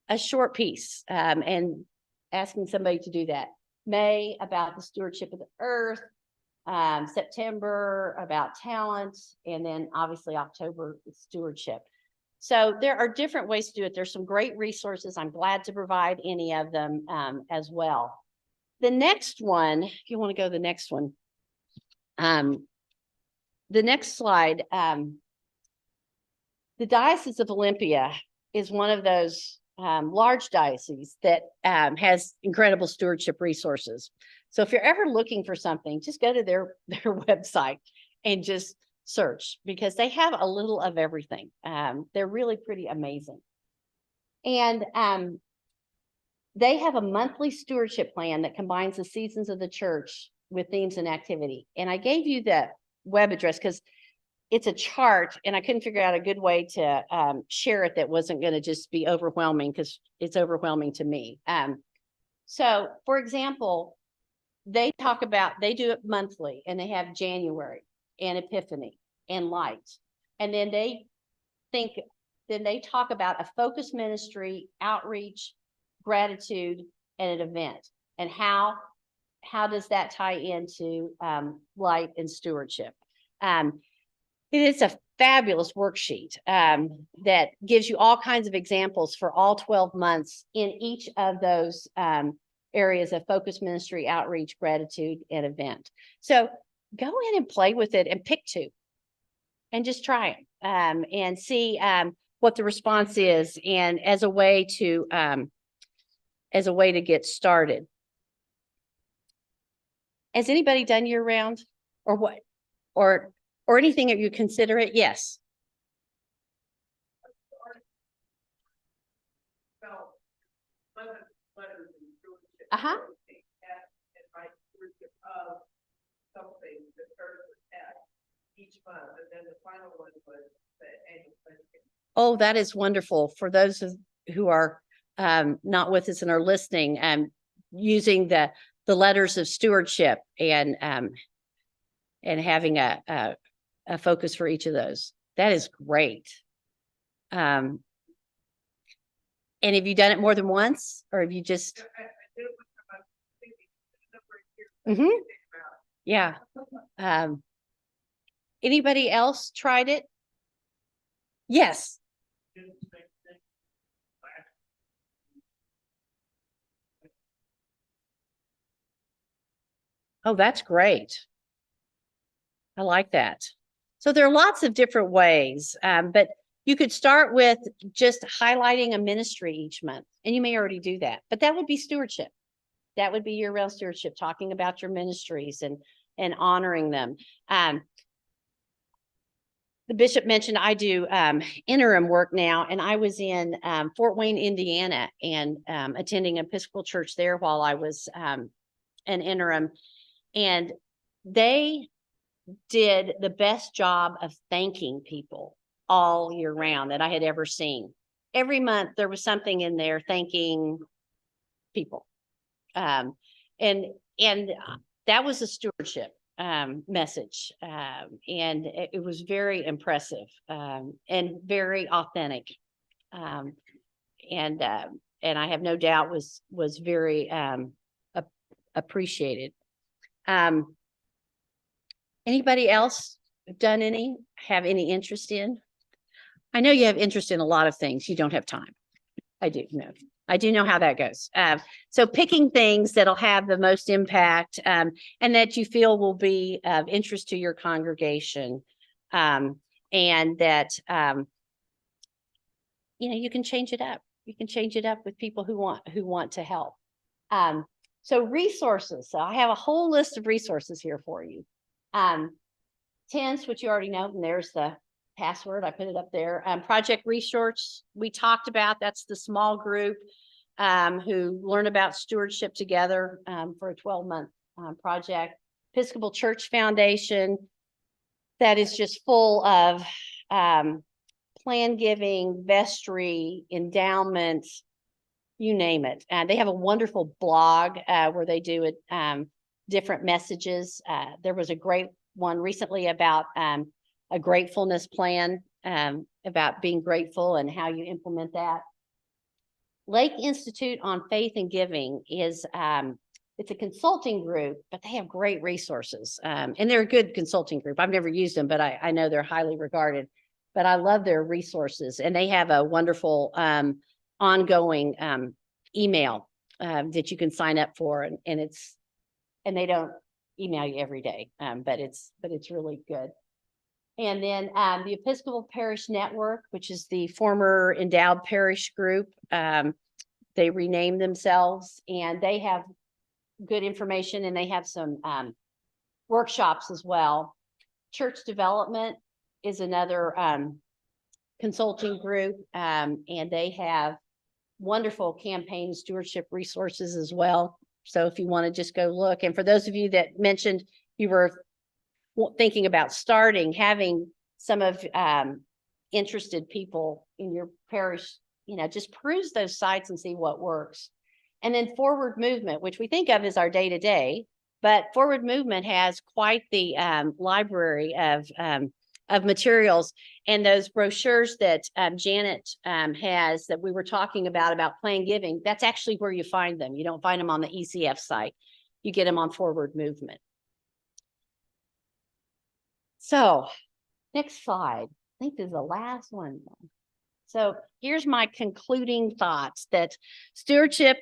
a short piece, and asking somebody to do that. May, about the stewardship of the earth, September, about talent, and then obviously October, stewardship. So there are different ways to do it. There's some great resources. I'm glad to provide any of them as well. The next one, if you want to go to the next one, the next slide, the Diocese of Olympia is one of those large dioceses that has incredible stewardship resources. So if you're ever looking for something, just go to their website and just search, because they have a little of everything. They're really pretty amazing. And they have a monthly stewardship plan that combines the seasons of the church with themes and activity. And I gave you the web address because it's a chart, and I couldn't figure out a good way to share it that wasn't going to just be overwhelming, because it's overwhelming to me. So, for example, they do it monthly, and they have January and Epiphany and Light. And then they talk about a focus ministry, outreach, gratitude, and an event. And how does that tie into light and stewardship? It is a fabulous worksheet that gives you all kinds of examples for all 12 months in each of those areas of focus ministry, outreach, gratitude, and event. So go in and play with it and pick 2 and just try it and see what the response is, and as a way to get started. Has anybody done year round or what? Or anything that you consider it? Yes. So, letters and stewardship. Uh-huh. And my stewardship of something that started with F each month, and then the final one was the annual budget. Oh, that is wonderful. For those who are not with us and are listening, using the letters of stewardship and having a focus for each of those. That is great. And have you done it more than once, or have you just? I did it when I was thinking, a number of years. Mhm. to think about. Yeah. Anybody else tried it? Yes. Oh, that's great. I like that. So there are lots of different ways, but you could start with just highlighting a ministry each month, and you may already do that, but that would be stewardship. That would be year-round stewardship, talking about your ministries and honoring them. The bishop mentioned I do interim work now, and I was in Fort Wayne, Indiana, and attending Episcopal church there while I was an interim. And they did the best job of thanking people all year round that I had ever seen. Every month there was something in there thanking people. And that was a stewardship message. And it was very impressive and very authentic. And I have no doubt was very appreciated. Anybody else done any, have any interest in? I know you have interest in a lot of things. You don't have time. I do know. I do know how that goes. So picking things that'll have the most impact and that you feel will be of interest to your congregation, and that you can change it up. You can change it up with people who want to help. So resources. So I have a whole list of resources here for you. TENS, which you already know, and there's the password. I put it up there. Project Resource, we talked about. That's the small group who learn about stewardship together for a 12-month project. Episcopal Church Foundation, that is just full of plan giving, vestry, endowments, you name it. They have a wonderful blog where they do it, different messages. There was a great one recently about a gratefulness plan, about being grateful and how you implement that. Lake Institute on Faith and Giving is it's a consulting group, but they have great resources, and they're a good consulting group. I've never used them, but I know they're highly regarded. But I love their resources, and they have a wonderful ongoing email that you can sign up for, and they don't email you every day, but it's really good. And then the Episcopal Parish Network, which is the former Endowed Parish Group, they renamed themselves, and they have good information, and they have some workshops as well. Church Development is another consulting group, and they have wonderful campaign stewardship resources as well. So if you want to just go look, and for those of you that mentioned you were thinking about having some of interested people in your parish, just peruse those sites and see what works. And then Forward Movement, which we think of as our day-to-day, but Forward Movement has quite the library of materials, and those brochures that Janet has that we were talking about plan giving, that's actually where you find them. You don't find them on the ECF site. You get them on Forward Movement. So next slide. I think this is the last one. So here's my concluding thoughts, that stewardship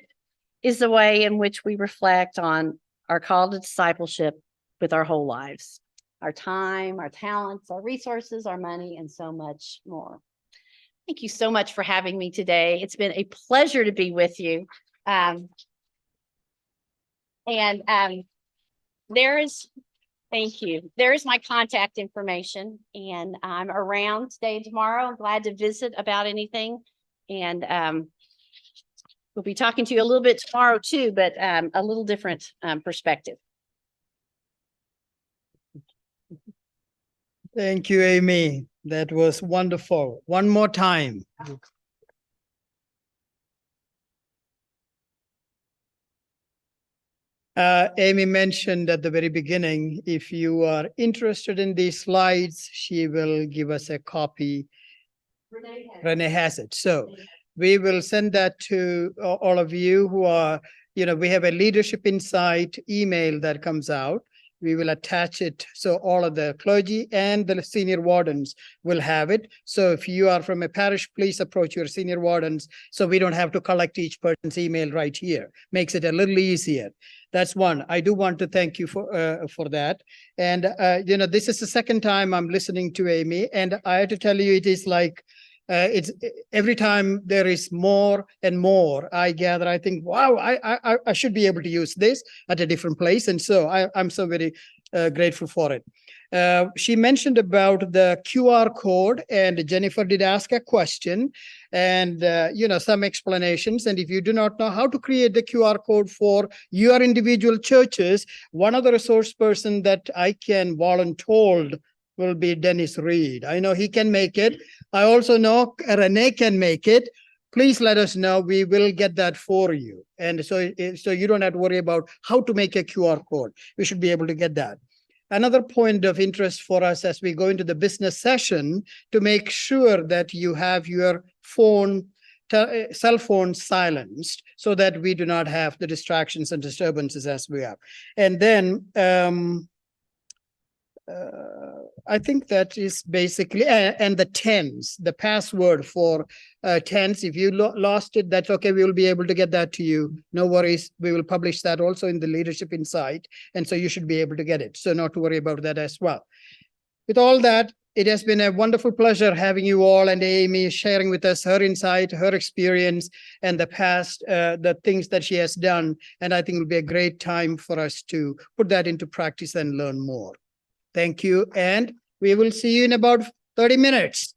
is the way in which we reflect on our call to discipleship with our whole lives, our time, our talents, our resources, our money, and so much more. Thank you so much for having me today. It's been a pleasure to be with you. there is, thank you. There is my contact information and I'm around today and tomorrow. I'm glad to visit about anything. And we'll be talking to you a little bit tomorrow too, but a little different perspective. Thank you, Amy. That was wonderful. One more time. Amy mentioned at the very beginning, if you are interested in these slides, she will give us a copy. Renee has it. So we will send that to all of you who are, we have a Leadership Insight email that comes out. We will attach it so all of the clergy and the senior wardens will have it. So if you are from a parish, please approach your senior wardens so we don't have to collect each person's email right here. Makes it a little easier. That's one. I do want to thank you for that. And this is the second time I'm listening to Amy, and I have to tell you, it is like it's every time there is more and more I gather, I think, wow, I should be able to use this at a different place. And so I'm so very grateful for it. She mentioned about the QR code, and Jennifer did ask a question and, some explanations. And if you do not know how to create the QR code for your individual churches, one of the resource person that I can volunteer will be Dennis Reed. I know he can make it. I also know Renee can make it. Please let us know. We will get that for you. And so you don't have to worry about how to make a QR code. We should be able to get that. Another point of interest for us as we go into the business session, to make sure that you have your cell phone silenced so that we do not have the distractions and disturbances as we have. And then I think that is basically, and the TENS, the password for TENS. If you lost it, that's okay. We will be able to get that to you. No worries. We will publish that also in the Leadership Insight. And so you should be able to get it. So not to worry about that as well. With all that, it has been a wonderful pleasure having you all and Amy sharing with us her insight, her experience, and the past, the things that she has done. And I think it will be a great time for us to put that into practice and learn more. Thank you. And we will see you in about 30 minutes.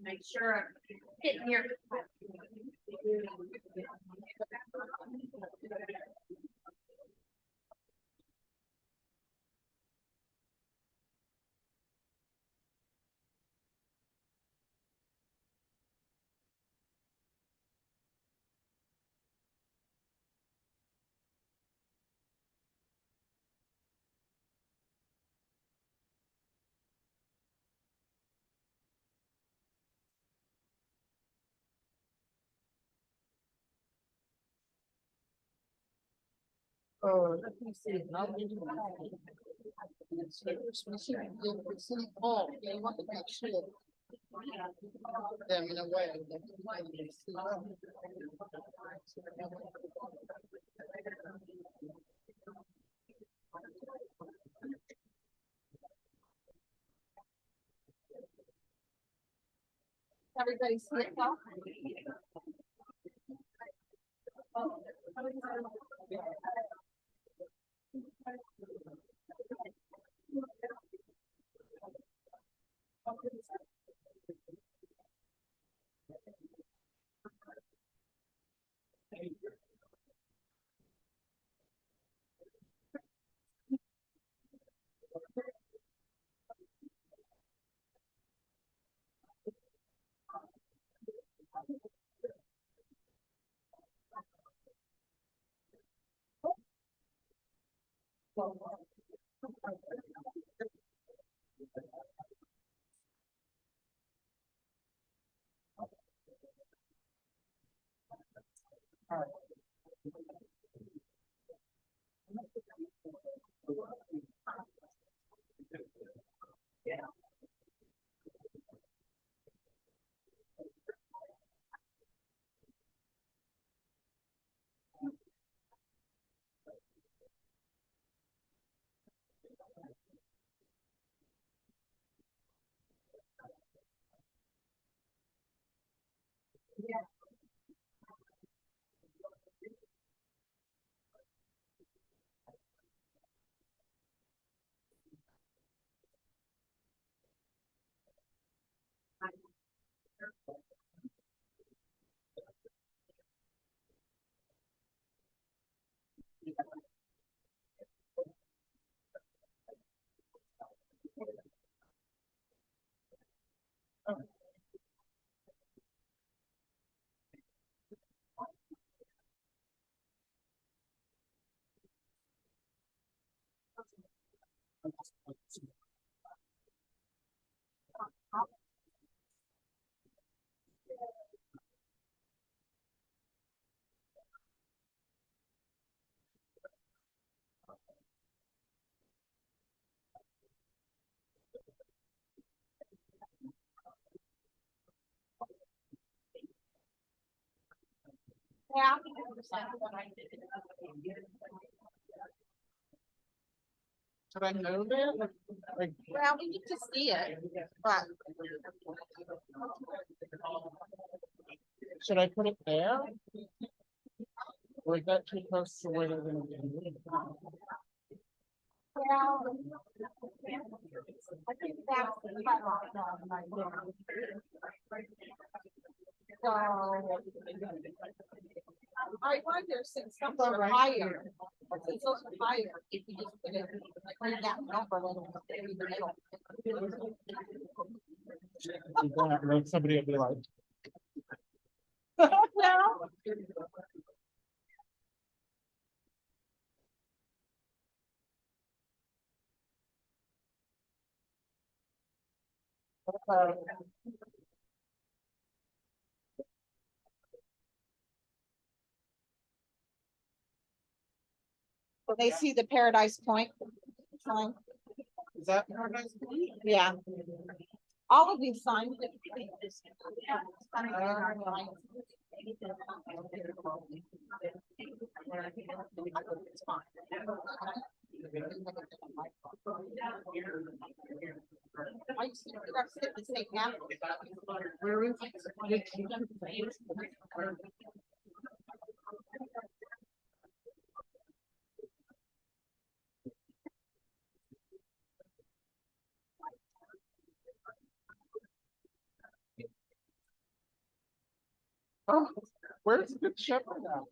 Make sure I'm getting here. Oh, them in a way. Everybody see it now? Yeah. Should I move it? Like, Well, we need to see it, but should I put it there? Or is that too close to where they're gonna be? well. I think that's the cutoff line right there. So. I wonder since some are higher, since those are higher, if you just put it, like, bring that number a little bit in the middle. Somebody will be like. Well. When they see the Paradise Point sign, Is that paradise? yeah. All of these signs. I used to sit in the same house. Where is it? Oh, where's the good shepherd now?